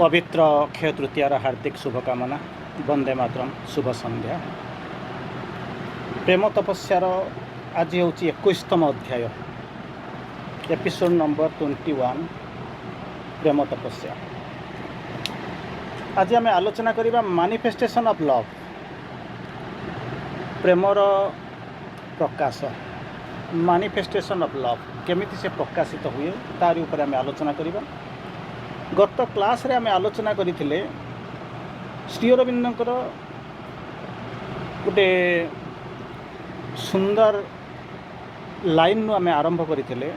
पवित्र अक्षय तृतीयार हार्दिक शुभकामना। वंदे मातरम। शुभ संध्या। प्रेम तपस्यार आज हूँ 21तम अध्याय, एपिसोड नंबर 21, प्रेम तपस्या। आज आम आलोचना करवा manifestation of love, Premiere Prakash, manifestation of love केमिति से प्रकाशित हुए तार ऊपर आम आलोचना करवा। गत क्लास रे आम आलोचना करथिले श्री अरविंदर गोटे सुंदर लाइन आम आरंभ करथिले,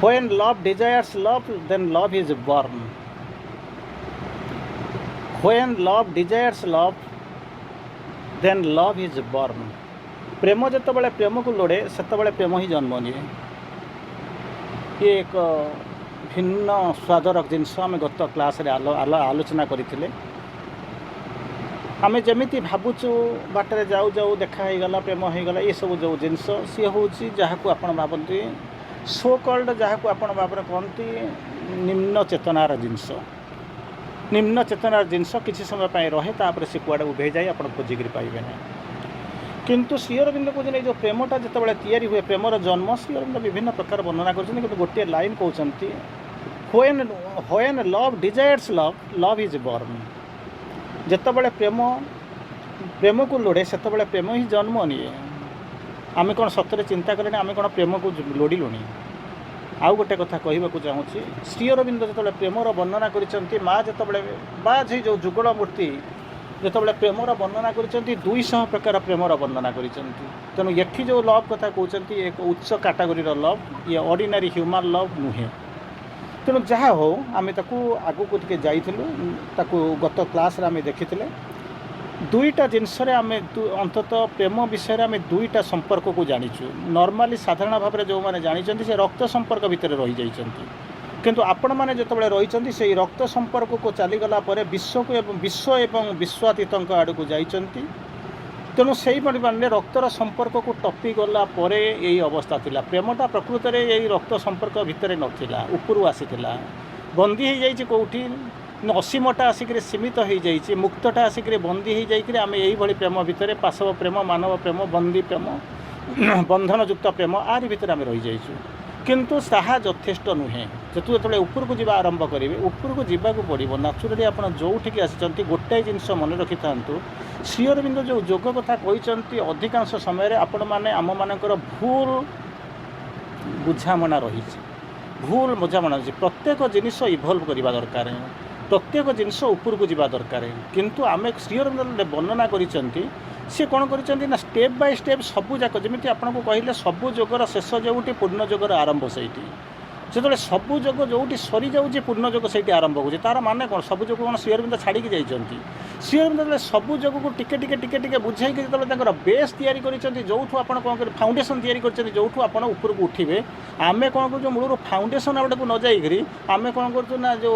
when love desires love then love is born. When love desires love then love is born. प्रेम जितेबाला प्रेम को लोड़े सेतबेले प्रेम ही जन्म निए। ये एक भिन्न स्वादर जिनस आम गत क्लास रे आलोचना करथिले। आम जमीती भावुचु बाटर जाऊ जाऊ देखा हो गला, प्रेम हो गला, ये सब जो जिनस सी हूँ जहाँ को आपण भावती सो कल्ड, जहाँ को आपण भाव कहती निम्न चेतनार जिनस। निम्न चेतनार जिनस किसी समय पर रहे, तापर से कुआड़े उभे जाए आप खोजिक पाइबे ना। किंतु श्री अरविंद कहते जो प्रेमटा जितेबाला तैयारी हुए, प्रेमर जन्म श्री अरविंद विभिन्न प्रकार वर्णना कर गोटे लाइन कहते, when love desires love love is born. जितेबाला प्रेम को लोड़े सेतबेले प्रेम ही जन्म निए। आम कौन सतरे चिंता करें, आम कौन प्रेम को लोड़िलुणी। आउ गोटे कथा कहवाक चाहूँगी, श्री अरविंद जो प्रेमर वर्णना कर माँ जितेबाला बा जो जुगल मूर्ति जितेबाला प्रेमर वर्णना कर 200 प्रकार प्रेमर वर्णना कर। तेणु ये जो लव कथा कहते एक उच्च कैटेगोरीर लव, ये ऑर्डिनरी ह्यूमन लव नुहे। तेणु जहाँ हो आम आगू को जाइलु, गत क्लास आम देखी दुईटा जिनस आम अंतत प्रेम विषय आम दुईटा संपर्क को जाचु। नॉर्मली साधारण भाव में जो मैंने जानी से रक्त संपर्क भितर रही जाइछन्ति, किंतु आपण मैंने जितेबाला रही से रक्त संपर्क को चलीगला विश्व को विश्व एवं विश्वातीत आड़ को जाइछन्ति। तेणु से परिमाण रक्तर संपर्क को टपी गला यही अवस्था थिला। प्रेमटा प्रकृत में यही रक्त संपर्क भितर नथिला, उपरू आसीथिला, बंदी हो जाइए कौटी असीमटा आसिक सीमित हो जाइए, मुक्तटा आसिक बंदी हो जाइए आम यही प्रेम भितर पाशव प्रेम, मानव प्रेम, बंदी प्रेम, बंधनयुक्त प्रेम आरि भितर आम रही जाइछु। किंतु ताहा यथेष्ट नुहे। जो ऊपर को जीवा आरंभ करेंगे, ऊपर को जीवाक पड़ो। नाचुराली आप जो आसी गोटाए जिनस मन रखि था, श्री अरविंद जो जोग कथा कहते अधिकांश समय आपण मैंने आम मानकर भूल बुझामणा रही, भूल बुझामणा रही। प्रत्येक जिनिस इभल्व करवा दरकार, प्रत्येक जिनिस ऊपर को जीवा दरकार। किंतु आम श्री अरविंद वर्णना करिसेंती सी कौन कर स्टेप बाय स्टेप सबू जाक जमी आपको कहले सबू जोगर शेष जोटी पूर्ण जोगर आरंभ से जो सबू जोग जो सरी जाऊँगी पूर्ण जोग से आरंभ हो तार माने कौन सबू जोग कौन श्री अरविंद छाड़ी जाइए। श्री अरविंद सबू जोग को टिके टिके टिके टिके बुझाई जो बेस तैयारी कर जो कौन कर फाउंडेसन तैयारी कर जो आप ऊपर को उठे। आम कौन कर मूल फाउंडेसन आड़ को न जाइक आम कौन कर जो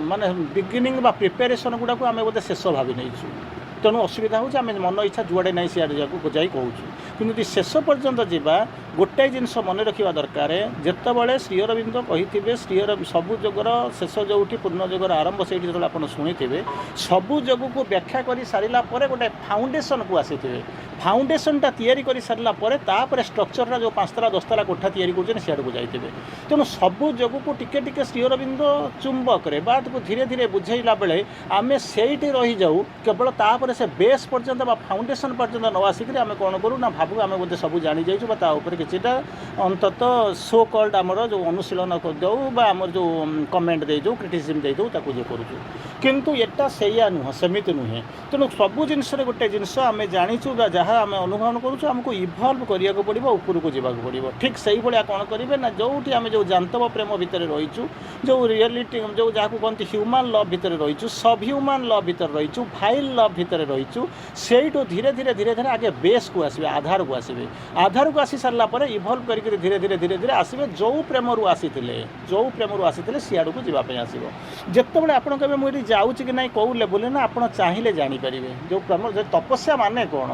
माने बिगिनिंग बा प्रिपेरेसन गुड़ा को आम बोधे शेष भावी नहीं। तेणु असुविधा हो मन इच्छा जुआड़े ना सियाड़े जाई कहूँ। कि शेष पर्यंत जावा गोटाए जिनस मन रखा दरकार, जितेबाला श्री अरविंद कही श्री सबू जोगर शेष जोटी पूर्ण जोगर आरंभ से जो आप शुणी सबू जोग को व्याख्या कर सारा गोटे फाउंडेसन को आसी फाउंडेसनटा तैयारी कर सारापर स्ट्रक्चरटा जो 5 तला 10 तला कोठा तैयारी कर सियाड़ को जाइए। तेणु सबू जोग को टिके टिके श्री अरविंद चुंबक बात को धीरे धीरे बुझेला बेले आम से रही जाऊ, केवल तापर से बेस पर्यंत फाउंडेसन पर्यंत न आसिक आम कौन करूँ ना भावु आम बोधे सब जानी जाइए किसीटा अंतत सो कल्ड आमर जो अनुशीलन करदेऊ आमर जो कमेंट दे दो क्रिटिसिजम दे दो ताको जो करूँ। किंतु एटा सैया नुह, सेमिति नुहे। तेणु सबू जिनस गोटे जिनस आम जाचु जहाँ आम अनुभव करूँ आमको इभल्व करा पड़ो, ऊपर को जावाक पड़ो। ठीक से भाया कौन करेंगे ना जो आम जो जानतव प्रेम भितर रहीचु, जो रियलिटी जो जहाँ कहते ह्यूमन लव भितर रहीचु, सब ह्यूमन लव भितर रहीचु, फाइल लव भितर रहीचु, सेठू धीरे धीरे धीरे धीरे आगे बेस को आसवे, आधार को आसवे। आधार को आसी सारा इभल्व करके धीरे धीरे धीरे धीरे आसवे जो प्रेम रू आसी सियाड़ को जावाई आसो। जितेबाला आप मुझे जाऊँगी कि ना कौ लेवल ना आप चाहिए जानीपर जो प्रेम जो तपस्या माने कौन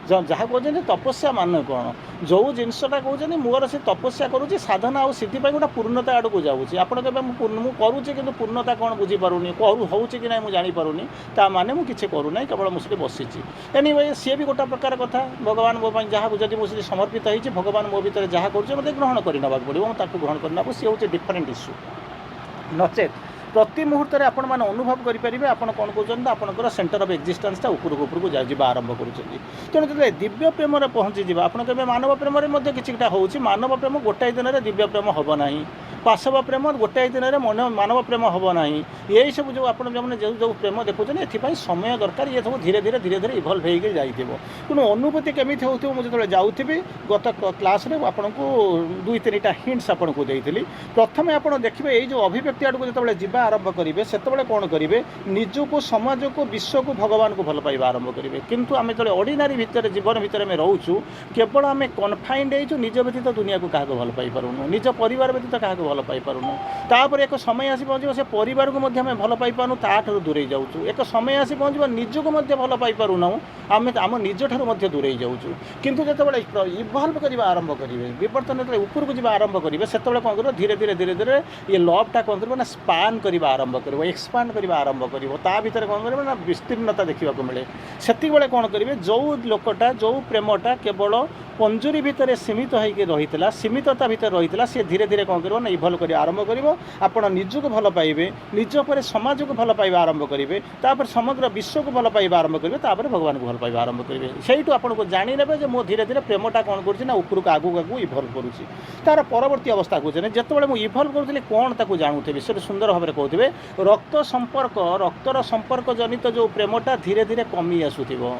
जहाँ कहते तपस्या मान कौन जो जिनसा कहते मोर से तपस्या करुँच साधना और सिद्धि गोटे पूर्णता आड़ को जाऊँगी आपड़ के करुँचे कि पूर्णता कौन बुझीपारूनी हो कि ना मुझे जापरूनी ता माने मुझे किसी करूना केवल मुझे बसी एनीवे सी भी गोटे प्रकार कथा भगवान मो जहाँ जब मुझे समर्पित होती भगवान मो भर जहाँ करुँचे मतलब ग्रहण करने पड़ो मुझे ग्रहण करना सी हूँ डिफरेन्ट इश्यू नचेत प्रति मुहूर्त में आपण मैंने अनुभव करेंगे आपड़ कौन कहते आपंकर सेंटर ऑफ एक्जिस्टेंसटा उपरको उपरको जा आरंभ करुँच तेणु जो दिव्य प्रेम पहुँची जा आप मानव प्रेम किसी हो मानव प्रेम गोटाए दिन में दिव्य प्रेम हम ना पाशव प्रेम गोटाए दिन में मानव प्रेम हम ना यही सब जो आप जो प्रेम देखुन ये समय दरकार ये सब धीरे धीरे धीरे धीरे इभल्व हो जाइए तेणु अनुभूति केमी हो मुझे जाऊँगी गत क्लास आपन को 2-3टा हिंट्स आपको देती प्रथम आप देखिए ये जो अभिव्यक्ति आड़ को जो जा आरंभ करेंगे से कौन करेंगे निजको समाज को विश्व को भगवान को भल पाइबा आरंभ करेंगे किंतु आम जो ऑर्डिनरी भितर जीवन भितर में रोचु केवल आम कन्फाइंड हो निज व्यतीत दुनिया को क्या भल पाइपारूँ निज परिवार व्यतीत क्या भल पाइपारूँ तापर एक समय आसी पहुँच से परिवार को भल पाइपारूँ ताठू दूरे जाऊँ एक समय आसी पहुँच निजको भल पाइपारूना आम आम निज ठार दूरे जाऊँ किंतु जो इभल्व करवा आरंभ करेंगे विवर्तन जो ऊपर को जा आरंभ करेंगे से कौन कर धीरे धीरे धीरे धीरे ये लवटा कौन कर स्पान करवा आरंभ कर एक्सपांड करवा आरंभ कर भितर कौन कर ना विस्तीर्णता देखा मिले से कौन करेंगे जो लोकटा जो प्रेमटा केवल पंजुरी भितर सीमित होकर रही सीमितता भितर रही सी धीरे धीरे कौन कर इभल्व कर आरंभ कर आप निजको भल पाइबे निज पर समाज को भल पाइबा आरंभ करेंगे तापर समग्र विश्व को भल पाइबा आरंभ करेंगे तापर भगवान को भल पाइबा आरंभ करेंगे से आपको जाने मो धीरे धीरे प्रेमटा कौन कर ऊपर को आगू आगू इभल्व करुँची तार परवर्ती अवस्था को जिते मुझे इभल्व करूँ कौन ताक जानूथे से सुंदर भाव में कहते रक्त संपर्क रक्तर संपर्क जनित जो प्रेमटा धीरे धीरे कमी आसुथिबो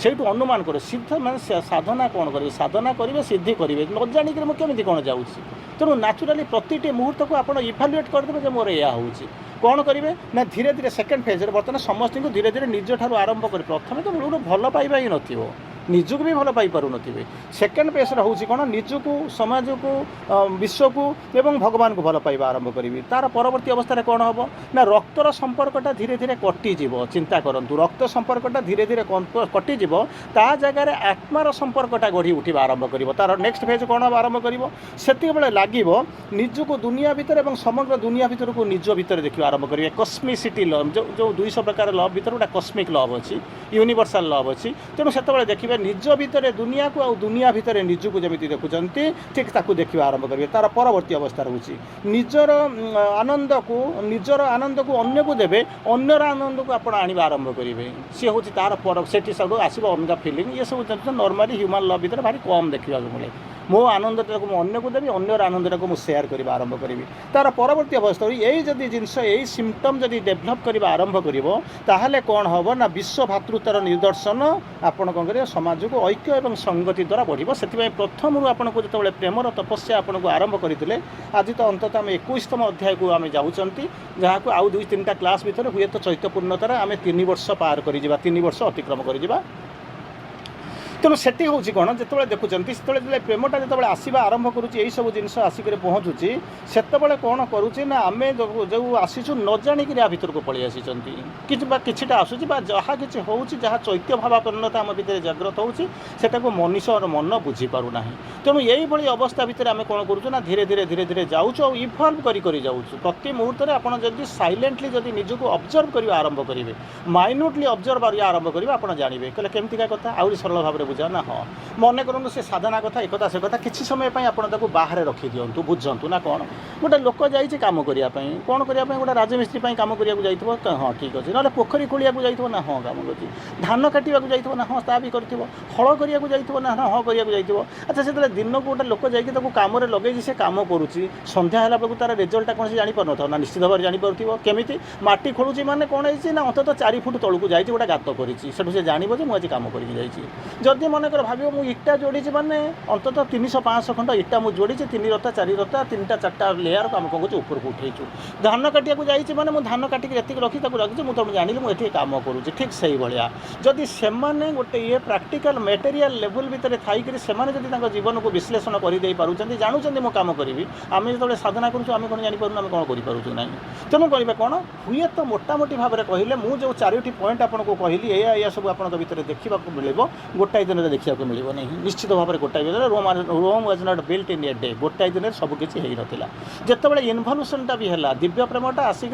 सेठू अनुमान कर सिद्ध मान साधना कौन करेंगे साधना करेंगे सिद्धि करेंगे न जानिक मुझे कौन जाऊँ तेणु नाचुराली प्रति मुहूर्त को आप इभालुएट करदे मोर यह हूँ कौन करेंगे ना धीरे धीरे सेकेंड फेज बर्तमान समस्त को धीरे धीरे निज ठार आरंभ कर प्रथम तो मूल भल पाइबा ही न निजको भी भल पाइपार थे सेकेंड पेसर हूँ कौन निजको समाज को विश्व को एवं भगवान को भल पाइबा आरंभ करी तार परवर्ती अवस्था कौन हम ना रक्तर संपर्कटा धीरे धीरे कटिज चिंता करूँ रक्त संपर्कटा धीरे धीरे कटिज ता जगार आत्मार संपर्कटा गढ़ी उठा आरंभ कर तार नेक्स्ट फेज कौन हम आरंभ कर लगे निजको दुनिया भितर और समग्र दुनिया भितर को निज भितर देखा आरंभ करेंगे कस्मिसिटी लव जो 200 प्रकार लव भितर गोटे कस्मिक लव अच्छी यूनिवर्सल लव अच्छी तेणु से देखिए निज भितर दुनिया को आउ दुनिया भितर निज को जमी देखुंत ठीक ताकू देखा आरंभ करेंगे तार परवर्ती अवस्था रोचे निजर आनंद को अन्य को देवे अन्यर आनंद को आप आने आरंभ करेंगे सी हूँ तार पर से आसो अलग फिलिंग ये सब नॉर्मली ह्यूमन लव भितर भारी कम देखा मिले मो आनंदटा को अन्य को देवी अन्यर आनंदटा को सेयार करने आरंभ करी तार परवर्ती अवस्था यही जदि जिनस यही सिम्पटम जदि डेभलप करने आरंभ कर कौन हम ना विश्व भातृतार निदर्शन आपड़ कौन करेंगे समाज को ऐक्य और संगति द्वारा बढ़ से प्रथम आपको जो प्रेमर तपस्या आपन को आरंभ करते आज तो अंततः आम 21तम अध्याय को आम जाऊँगी जहाँ को आउ 2-3टा क्लास भितर हुए तो चैत्यपूर्णतार आम 3 वर्ष पार कर 3 वर्ष अतिक्रम कर तेणु से हूँ कौन जो देखुं से प्रेमटा जो आसवा आरंभ करुँच यही सब जिन आसिक पहुँचुची से कौन करुँचे ना आम जो आसीचु न जाणिक या भर को पलि आसी किटा आसूँ जहाँ कि हूँ जहाँ चैत्य भावापन्नता आम भर जाग्रत होटा मनुष्यर मन बुझीपारूना तेणु यही भाई अवस्था भितर आम कौन करूँ ना धीरे धीरे धीरे धीरे जाऊँ और इभल्व कर जाऊँ प्रति मुहूर्त में आपड़ जब साइलेंटली जब निजको ऑब्जर्व करवा आरंभ करेंगे माइन्यूटली ऑब्जर्व करवा आरंभ करेंगे आप जानवे कहले केमतिका कथा आउरी सरल भाव में बुझा ना हाँ मन करूँ से साधना कथा एक से कथा किसी समय आपको बाहर रखी दिंतु बुझंतु ना कौन गोटे लोक जाइए कम करने कौन करने गोटे राजमिस्त्री कम करने हाँ ठीक अच्छे ना पोखरी खोलिया जाइए ना हाँ कम कर धान काटा जाइए ना हाँ ता भी कर हल करने जाइए ना हाँ करने जाइए अच्छा से दिन को गोटे लोक जाइए कम लगे से कम करुच्ची सन्ध्या बेलू तार रिजल्टा कौन से जापर न ना निश्चित भाव जापर केमी माटी खोलुची मैंने कौन है ना अंत 4 फुट तौक जाइए गोटे गात कर जानव मुझे कम करदी मनकर भाव मुझे इटा जोड़ी मैंने अंततः 300-500 खंड इटा मुझे जोड़ी 3 रता 4 रता 3टा-4टा लेयर को आम कौन कर ऊपर को उठेचु धान काटिया जाइए मैंने मुझे धान काटिक जी रखी रखी मुझे जानी मुझे कम करुँच ठीक से भाया जदि से गोटे ये प्राक्टिकल मेटेरियल लेवल भितर थी से जीवन को विश्लेषण करदे पार्टी जानूँ मुझे कम करी आम जो साधना करूँ कौन जापर आम कौन करूँ ना तेणु कह कौन हुए तो मोटामोटी भाव में कहले मुझे 4टी पॉइंट आपको कहली या सब आप देखा मिले गोटाए गोटाए दिन देखा मिले नहीं निश्चित भाव में गोटाए दिन Rome was not built in a day गोटाए दिन सबकि होता जितेबाला इनभल्यूशनटा भी है दिव्य प्रेमटा आसिक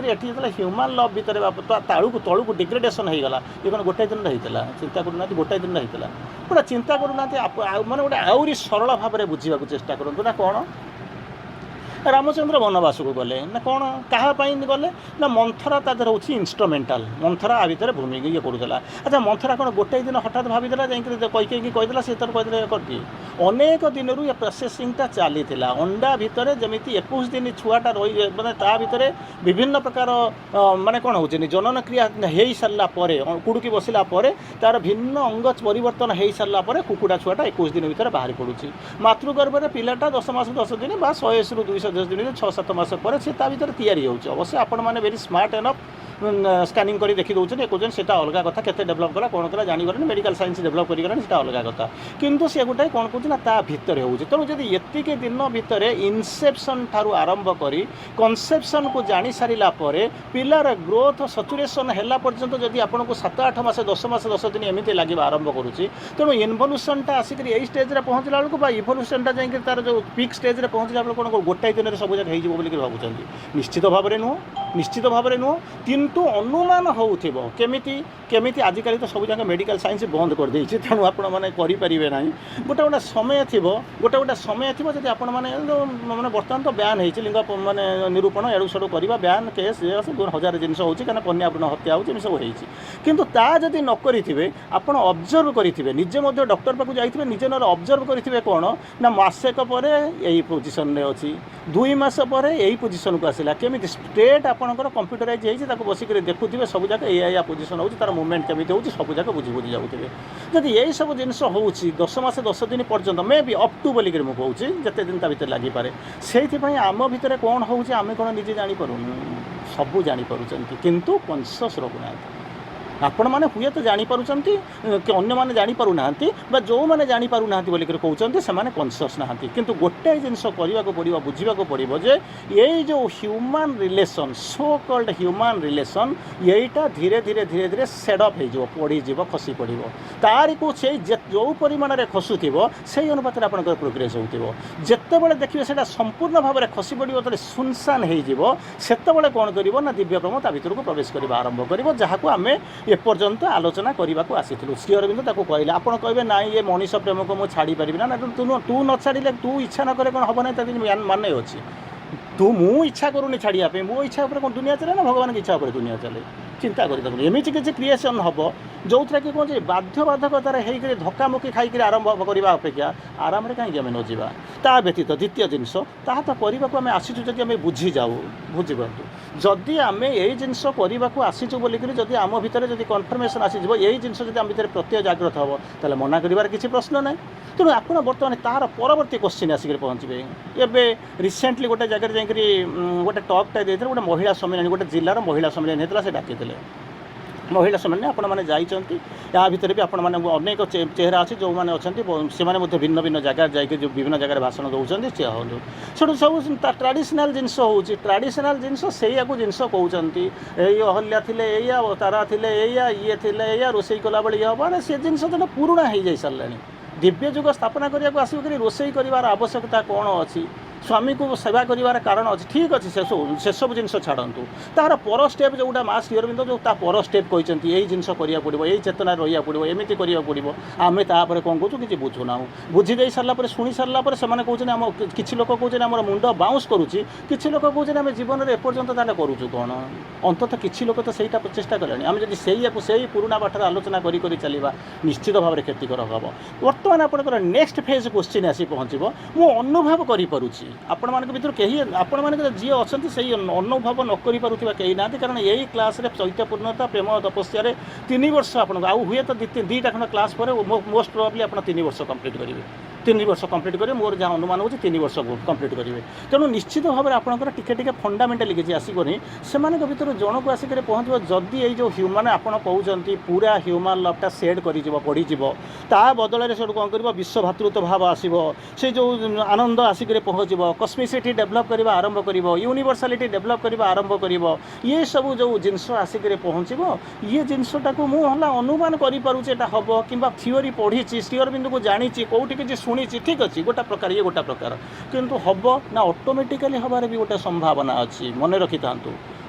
ह्यूमान लव भितर तलू को डिग्रेडेसन हो गला ये कौन गोटाए दिन होता चिंता करूना गोटाए दिन होता गोटे चिंता करूना मैंने गोटे आहरी सरल भाव में बुझा चेष्टा करूँ ना कौन रामचंद्र वनवास को गले ना कौन कहाँपाई गले ना मंथरा तादर हूँ इन्स्ट्रुमेंटाल मंथरा आ भितर भूमि ये करूला अच्छा मंथरा कौन गोटे दिन हठात भावीदेला कहीकि कहीदेला सी तर कहीदे करदिए अनेक दिन ये प्रोसेसिंगटा चली अंडा भितर जमी 21 दिन छुआटा रही मैंने ता भितर विभिन्न प्रकार माने कौन हो जनन क्रिया हो सारापर कुड़ुकी बसला तार भिन्न अंग परिवर्तन हो सारापर कुकुड़ा छुआटा 21 दिन भितर बाहरी पड़ुची मातृगर्भ में पिलाटा 10 मास 10 दिन बा 100 ରୁ 210 दिन 6-7 मास पर से भितर तैयारी होवश्य आपण मैंने वेरी स्मार्ट एनफ स्कानिंग कर देखी दौरान कहते से अलग कथा के डेभलप कला कौन कला जानी मेडिकल साइंस डेभलप कर अलग कथा किंतु से गोटे कौन कहना ता भितर हो तेणु जब ये दिन भितर इनसेप्शन ठारू आरंभ कर कनसेप्शन को जानी सारा पिलार ग्रोथ सचुरेशन है पर्यंत जब आपन को 7-8 मास 10 मास 10 दिन एमती लगे आरंभ करुच्ची तेणु इनभल्यूशनटा आसिक यही स्टेज में पहुँचला बेलू इभल्यूशनटा जाइए तार जो पिक स्टेज में पहुँचला बेलू कौन गोटाए दिन सब जगह हो भावुं निश्चित भाव में नुह किंतु अनुमान होमिति आजिकल तो सब जगह मेडिकल साइंस बंद कर देछि तेणु आपण माने करि परिबे नाही गोटे गोटे समय थिबो गोटे समय थिबो जदि आपण माने माने वर्तमान तो बैन होइछि लिंग माने निरूपण एडु सडु करबा बैन केस ये हजार जिनस होछि कारण कन्या भ्रूण हत्या होछि सब होइछि किंतु ता जदि न करिथिबे आपण ऑब्जर्व करिथिबे निजे मध्ये डॉक्टर पाकु जाइथिबे निजे न ऑब्जर्व करिथिबे कोन ना मासेक परे एही पोजीशन रे अछि 2 मास परे एही पोजीशन को आसिला केमिति स्ट्रेट आपनकर कंप्यूटराइज होइछि ताको बसिक देखुए सब जगह या पोजिशन होची तार मूवमेंट केमी होची सब जगह बुझी बुझी जाऊे जब यही सब जिनस हो 10 मास 10 दिन पर्यंत मे भी अप टू बोलिक मुझे कहूँ जिते दिन भितर लगी पारे से आम भितर कौन होची आम कौन निजे जापर सब जापरुंट किंतु कनसियस रखुना आपण मैंने हुए तो जापरुंट कि अन्य मैंने जापरूना जो मैंने जापरूना बोलिक कहते से कनसियस ना कि गोटे जिनस करने को पड़ो बुझा पड़ो जे यही जो human relation so called human relation यहीटा धीरे धीरे धीरे धीरे सेडअप हो पड़ीज खसी पड़ तारी को से जो परिमाण में खसुव से अनुपात आप प्रोग्रेस हो जिते देखिए से संपूर्ण भाव में खसी पड़ो तो सुनसान होते कौन कर दिव्य प्रेम ता भर को प्रवेश करने आरंभ कर जहाँ को आम एपर्यंत आलोचना करने को आसीलु श्री अरविंद ताको कहले आपन कहबे ना ये मनीष प्रेम को मुझे छाड़ी पारि ना तू न छाड़े तू इच्छा न करे कौन हम ना मान अच्छी तू मु इच्छा करूनी छाड़िया मो इच्छा कौन दुनिया चले ना भगवान की इच्छा दुनिया चले चिंता कर एमती किसी क्रिएसन हम जो थी कि कौन बाध्यबाधकतार होकर धक्कामुक्की खाई आरंभ करने अपेक्षा आराम कहीं आम न जावा ता व्यतीत द्वितीय जिनस ता तो करने को आम आसीचु जब आम बुझी जाऊ बुझीपारतु जदि आम यही जिनस करने को आसीचु बोलिक जदि आम भितर जब कन्फर्मेसन आसीज यही जिनस जब आम भितर प्रत्यय जागृत हम ताले मना कर किसी प्रश्न ना तेणु आप बर्तमान तार परवर्ती क्वेश्चन आसिक पहुँचे एवं रिसेंटली गोटे जगह जाकरी गोटे टॉकटा देते गोटे महिला सम्मेलन गोटे जिलार महिला सम्मेलन होता से डाकी महिला सम्मेलन आपण मैंने जाइए या भितर भी आपण मैंने अनेक चेहरा अच्छी जो मैंने अच्छा से भिन्न भिन्न जगह जाकि जो विभिन्न जगह भाषण दौरान से सब ट्राडिशनल जिनस हो ट्राडिशनल जिनस से जिनस कहते ये अहल्या थे या तारा थे या ये थे या रोसई कला बेले ये हम से जिनस तो पुराणा हो जाई सारा दिव्य जुग स्थापना करने को आसिक रोसई कर आवश्यकता कौन अच्छी स्वामी को सेवा कर कारण अच्छे ठीक अच्छे से सब जिन छाड़ू तार पर स्टेप जोटा माँ श्री अरविंद जो पर स्टेप कहते यही जिन करा पड़ो यही चेतना रहा पड़ो एमती करा पड़ो आम तापर कौन कहूँ कि बुझुना बुझीदे सारापर शुणी सारापर से कहते आम कि लोक कहते आम मुंड बाउंस करुच्ची कि लोक कहते आम जीवन में एपर्यंत ताले करूँ कौन अंततः किसी लोक तो सहीटा चेष्टा कले आम जब से पुराणा बाटर आलोचना करी चलवा निश्चित भाव में क्षतिकर हम बर्तमान आप नेक्स्ट फेज क्वेश्चन आसी पहुँचो मु अनुभव करुच्ची आपण मान भर कहीं आपण मान जी अच्छा से अनुभव न कर कहीं ना कारण यही क्लास चैत्यपूर्णता प्रेम तपस्या 3 वर्ष आप हुए तो 2टा खंड क्लास पर मोस्ट प्रोबेबली आप 3 वर्ष कंप्लीट करेंगे 3 वर्ष कंप्लीट करेंगे मोर जहाँ अनुमान होची 3 वर्ष कंप्लीट करेंगे तेणु निश्चित भाव में आपंकर टिके फंडामेंटाली किसी आसकनी से भर जन को आसिक पहुँचो जदि ये जो ह्यूमान आपड़ कहते पूरा ह्यूमान लवटा सेड कर बढ़ीज ता बदल से कौन कर विश्व भातृत्व भाव आसो से जो आनंद आसिक पहुँचो कस्मिसिटी डेभलप करने आरंभ कर यूनिवर्सालिटी डेभलप करने आरंभ कर ये सब जो जिनस आसिक पहुँचो ये जिनसटा को मुझे अनुमान करें हम कि थीओरी पढ़ी श्री अरविंद को जानी कौटी किसी शुणी ठीक अच्छे गोटा प्रकार ये गोटा प्रकार किंतु हम ना ऑटोमेटिकली हबार भी गोटे संभावना अच्छी मन रखी था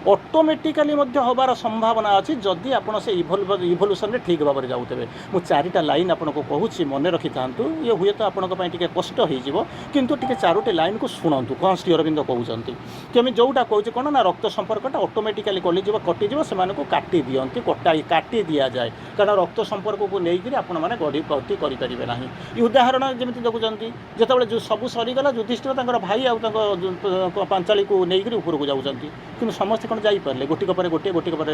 ऑटोमेटिकली हबार संभावना अच्छी जदि आप से इभोल्यूशन ठीक भाव में जाऊे मुझे 4टा लाइन आपको कहूँ मन रखी था ये हुए तो आपंटे कष्ट हो किंतु टी 4टी लाइन को शुणु कौन श्री अरविंद कहते केमी जोटा कहूँ कौन ना रक्त संपर्कटा ऑटोमेटिकली कलिज कटिज से काटी दिखती काटी दि जाए कारण रक्त संपर्क को लेकर आपण मैंने गढ़ी गति करेंगे ना ये उदाहरण जमी देखुं जिते जो सब सरीगला युधिष्ठिर भाई आउ पांचाली को लेकर उपरको जाऊँच कि समस्त कौन जापारे गोटिक पर गोटे गोटिक पर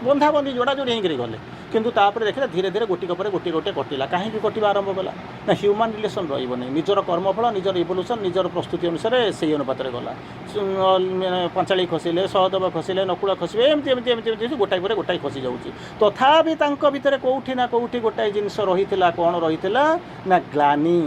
बंधा बंधी जोड़ा जोड़ी होकर गले किंतु देखिए धीरे धीरे गोटिक पर गोटे गोटे कटिला कहीं कटा आरंभ कला ना ह्यूमान रिलेसन रही निजर कर्मफल निजर इवोल्यूशन निजर प्रस्तुति अनुसार से अनुपात गला पांचाली खसिले सहदेव खसिले नकुल खसबे एमती एमती एमती एमती गोटाए पर गोटाए खसी जाऊँगी तथापि भितर कौटी ना कौटी गोटाए जिनस रही कौन रही ना ग्लानी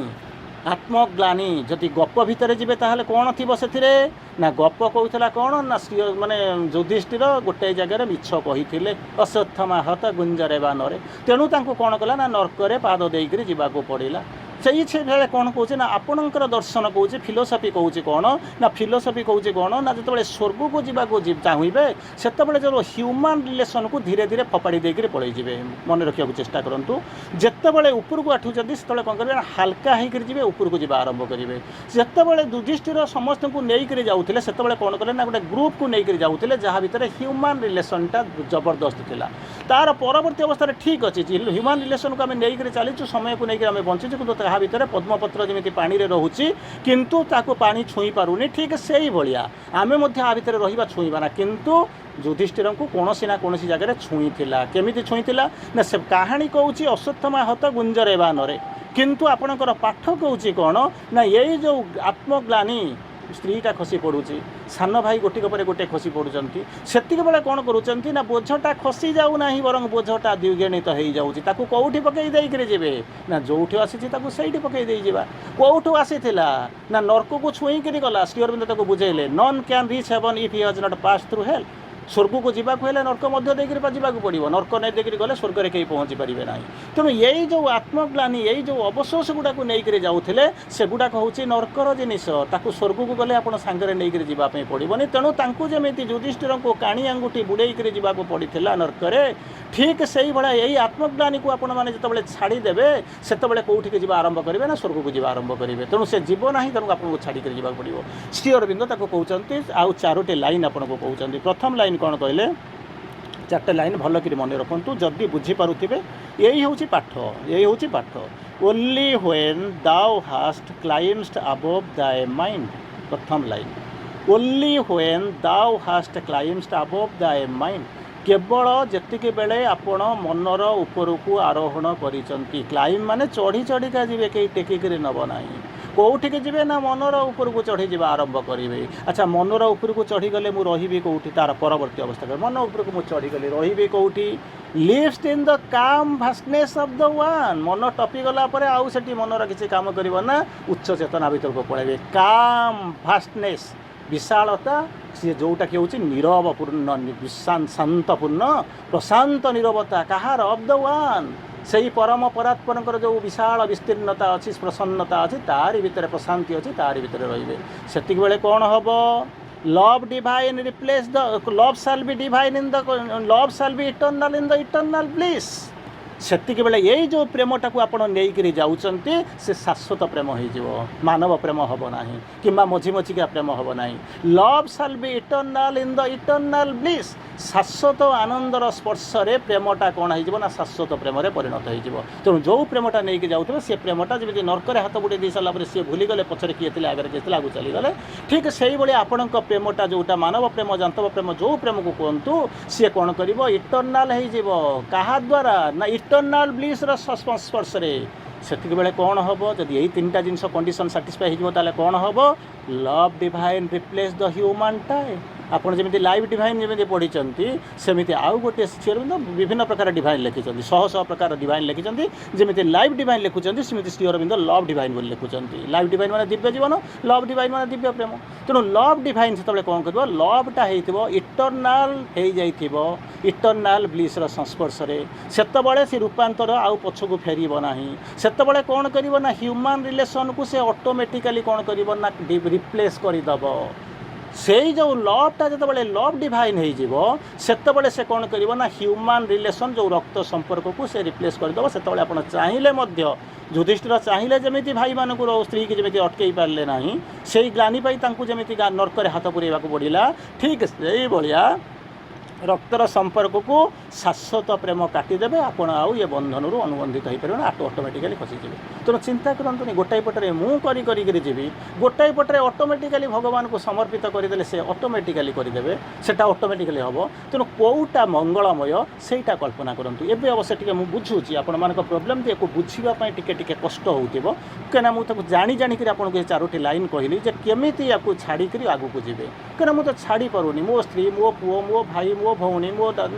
आत्मग्लानी जदि गप भितर जी ताहले कौन थी से ना गप कहूला कौन ना माने युधिष्ठिर गोटे जगह मिछ कही अश्वत्थामा हत गुंजरे बा नरे तेणु कौन कला ना नर्क पाद देकर जावाक पड़ा से भाई कौन कौचे ना आपणकर दर्शन कौचे फिलोसफी कौचे कौन ना फिलोसफी कौचे कौन ना जो स्वर्ग को जावाक चाहिए से जो ह्यूमान रिलेसन को धीरे धीरे फपाड़ी देकर पलैजे मन रखा चेष्टा करूँ जितेबाला ऊपर को आठुंट से कौन करेंगे हाल्का होकर जी ऊपर को जा आरंभ करेंगे जितेबाला युधिष्ठिर समस्त को लेकर जाऊे से कौन कले ना गोटे ग्रुप को लेकर जाऊे जहाँ भितर ह्यूमान रिलेसनटा जबरदस्त था तार परवर्ती अवस्था ठीक अच्छे ह्यूमान रिलेसन को आम लेकर चलीचु समय को लेकर आम बंचुचु कि ता भितर पद्मपत्र जमी पानी रोचे किंतु ताको पानी छुई पारुनी ठीक से भाया आम आ भितर रहा छुईबा ना किंतु युधिष्ठिर को कौन ना कौन जगह छुई केमी छुई ना से कहानी कहूँ अश्वत्थामा हत गुंजरे बा नरे किंतु आपणकर पाठ कहूँ कौन ना यही जो आत्मग्लानी स्त्रीटा खसी पड़ुची सान भाई गोटिक पर गोटे खसी पड़ुंट से बेले कौन करुँच ना बोझटा खसी जाऊना बर बोझटा द्विगुणित हो जाऊँगी कौटी पकई देकर जी ना जो आसी से पकई दे जावा कौटू आसी ना नर्क को छुईकरी गला श्री अरविंद बुझेले none can reach heaven if he has not pass through hell स्वर्ग को जावाक हेल्ले नर्क देकर जावाक पड़ो नर्क नहीं देकर गले स्वर्ग में कहीं पहुँची पारे ना तेणु यही जो आत्मग्लानी यही जो अवशोष गुड़ाक नहीं जाऊे से गुड़ाक हूँ नर्कर जिनिस स्वर्ग को गले आप सांगे नहीं जावाई पड़ोनी तेणु जमी युधिष्ठिर को काणी आंगुठी बुड़ेकर जावाक पड़ा नर्क ठीक से ही भाया यही आत्मग्लानी को आपण मैंने जो छाड़देवे से कौटिक जा आरंभ करेंगे ना स्वर्ग को जा आरंभ करेंगे तेणु से जीव ना तेणु आपको छाड़िक जावाक पड़ो श्री अरविंद कहते आउ 4टी लाइन आपको कहते प्रथम लाइन कौन कहले 4टा लाइन भल कि मन रखु जदि बुझीपारे यही हूँ पाठ यही हूँ पाठ only when thou hast climbed above thy mind प्रथम line only when thou hast climbed above thy mind केवल जेतिके बेले आपण मनर ऊपर को आरोहण करिसंती क्लाइम माने चढ़ी चढ़िका जी कहीं टेकिक नब ना कौटिक जी ना मनर ऊपर को चढ़ी जा आरंभ करेंगे अच्छा मनर ऊपर को चढ़ीगले मुझे रही कौटी तार परवर्ती अवस्था मन ऊपर को मुझे चढ़ीगली रही कौटी लिव्स इन द काम भास्टनेस ऑफ द वन मन टपिगला आउ से मनर किसी काम करना उच्च चेतना भीतर को पड़े काम भास्टनेस विशालता सी जोटा कि हूँ नीरवपूर्ण शांतपूर्ण प्रशांत नीरवता कहार ऑफ द वन से ही परम परात्पर जो विशाल विस्तीर्णता अच्छी प्रसन्नता अच्छी तारी भितर प्रशांति अच्छी तारी भितर रे से बेले कौन हम love divine replace the love shall be divine in the love shall be eternal in the eternal bliss सेतिक बेले यही जो प्रेमटा को आपण नहीं जाऊँच से शाश्वत प्रेम हो मानव प्रेम हम ना कि मझी मझिका प्रेम हम ना love shall be eternal in the eternal bliss शाश्वत आनंदर स्पर्श प्रेमटा कौन हो शाश्वत प्रेम परिणत हो तेणु जो प्रेमटा नहीं जाऊे से प्रेमटा जमी नर्क हाथ बुड़े दे सारापर सी भूलीगले पछरे किए थे आगे किए आगे चलीगले ठीक से ही आपण प्रेमटा जोटा मानव प्रेम जांतव प्रेम जो प्रेम को कहतु सी कौन कर इटर्नाल हो क्या द्वारा ना इटर्नाल ब्लिस स्पर्श ସେତିକି ବେଳେ କ'ଣ ହେବ ଯଦି ଏଇ ତିନିଟା ଜିନିଷ କଣ୍ଡିସନ୍ ସାଟିସ୍ଫାଏ ହେଇଯିବ ତାହେଲେ କ'ଣ ହେବ love divine replace the human type. ଆପଣ ଯେମିତି ଲାଇଭ୍ ଡିଭାଇନ୍ ଯେମିତି ପଢ଼ିଛନ୍ତି ସେମିତି ଆଉ ଗୋଟିଏ ଶ୍ରୀ ଅରବିନ୍ଦ ବିଭିନ୍ନ ପ୍ରକାର ଡିଭାଇନ୍ ଲେଖିଛନ୍ତି, ଶହ ଶହ ପ୍ରକାର ଡିଭାଇନ୍ ଲେଖିଛନ୍ତି। ଯେମିତି ଲାଇଭ୍ ଡିଭାଇନ୍ ଲେଖୁଛନ୍ତି ସେମିତି ଶ୍ରୀ ଅରବିନ୍ଦ ଲଭ୍ ଡିଭାଇନ୍ ବୋଲି ଲେଖୁଛନ୍ତି। ଲାଇଭ୍ ଡିଭାଇନ୍ ମାନେ ଦିବ୍ୟ ଜୀବନ, ଲଭ୍ ଡିଭାଇନ୍ ମାନେ ଦିବ୍ୟ ପ୍ରେମ। ତେଣୁ ଲଭ୍ ଡିଭାଇନ୍ ସେତେବେଳେ କ'ଣ କରିବ, ଲଭ୍ଟା ହେଇଥିବ ଇଟର୍ନାଲ୍ ହେଇଯାଇଥିବ, ଇଟର୍ନାଲ୍ ବ୍ଲିସ୍ର ସଂସ୍ପର୍ଶରେ। ସେତେବେଳେ ସେ ରୂପାନ୍ତର ଆଉ ପଛକୁ ଫେରିବ ନାହିଁ। ସେତେବେଳେ କ'ଣ କରିବ ନା ହ୍ୟୁମାନ୍ ରିଲେସନ୍କୁ ସେ ଅଟୋମେଟିକାଲି କ'ଣ କରିବ ନା ରିପ୍ଲେସ୍ କରିଦେବ। ସେଇ ଯେଉଁ ଲଭ୍ଟା ଯେତେବେଳେ ଲଭ୍ ଡିଭାଇନ୍ ହେଇଯିବ ସେତେବେଳେ ସେ କ'ଣ କରିବ ନା ହ୍ୟୁମାନ୍ ରିଲେସନ୍ ଯେଉଁ ରକ୍ତ ସମ୍ପର୍କକୁ ସେ ରିପ୍ଲେସ୍ କରିଦେବ। ସେତେବେଳେ ଆପଣ ଚାହିଁଲେ ମଧ୍ୟ ଯୁଧିଷ୍ଠିର ଚାହିଁଲେ ଯେମିତି ଭାଇମାନଙ୍କୁ ସ୍ତ୍ରୀକି ଯେମିତି ଅଟକେଇ ପାରିଲେ ନାହିଁ, ସେଇ ଗ୍ଲାନି ପାଇଁ ତାଙ୍କୁ ଯେମିତି ନର୍କରେ ହାତ ପୁରେଇବାକୁ ପଡ଼ିଲା, ଠିକ୍ ସେଇଭଳିଆ ରକ୍ତର ସମ୍ପର୍କକୁ ଶାଶ୍ୱତ ପ୍ରେମ କାଟିଦେବେ। ଆପଣ ଆଉ ଏ ବନ୍ଧନରୁ ଅନୁବନ୍ଧିତ ହୋଇପାରିବେ ନା, ଅଟୋମେଟିକାଲି ଖସିଯିବେ। ତେଣୁ ଚିନ୍ତା କରନ୍ତୁନି ଗୋଟାଏ ପଟରେ ମୁଁ କରିକିରି ଯିବି, ଗୋଟାଏ ପଟରେ ଅଟୋମେଟିକାଲି ଭଗବାନଙ୍କୁ ସମର୍ପିତ କରିଦେଲେ ସେ ଅଟୋମେଟିକାଲି କରିଦେବେ, ସେଟା ଅଟୋମେଟିକାଲି ହେବ। ତେଣୁ କେଉଁଟା ମଙ୍ଗଳମୟ ସେଇଟା କଳ୍ପନା କରନ୍ତୁ। ଏବେ ଅବଶ୍ୟ ଟିକେ ମୁଁ ବୁଝୁଛି ଆପଣମାନଙ୍କ ପ୍ରୋବ୍ଲେମ୍ ଯେ ୟାକୁ ବୁଝିବା ପାଇଁ ଟିକେ କଷ୍ଟ ହେଉଥିବ, କାହିଁକିନା ମୁଁ ତାକୁ ଜାଣିକରି ଆପଣଙ୍କୁ ଏ 4ଟି ଲାଇନ୍ କହିଲି ଯେ କେମିତି ୟାକୁ ଛାଡ଼ିକରି ଆଗକୁ ଯିବେ। କାହିଁକିନା ମୁଁ ତ ଛାଡ଼ିପାରୁନି, ମୋ ସ୍ତ୍ରୀ, ମୋ ପୁଅ, ମୋ ଭାଇ, ମୋ ଭଉଣୀ, ମୋ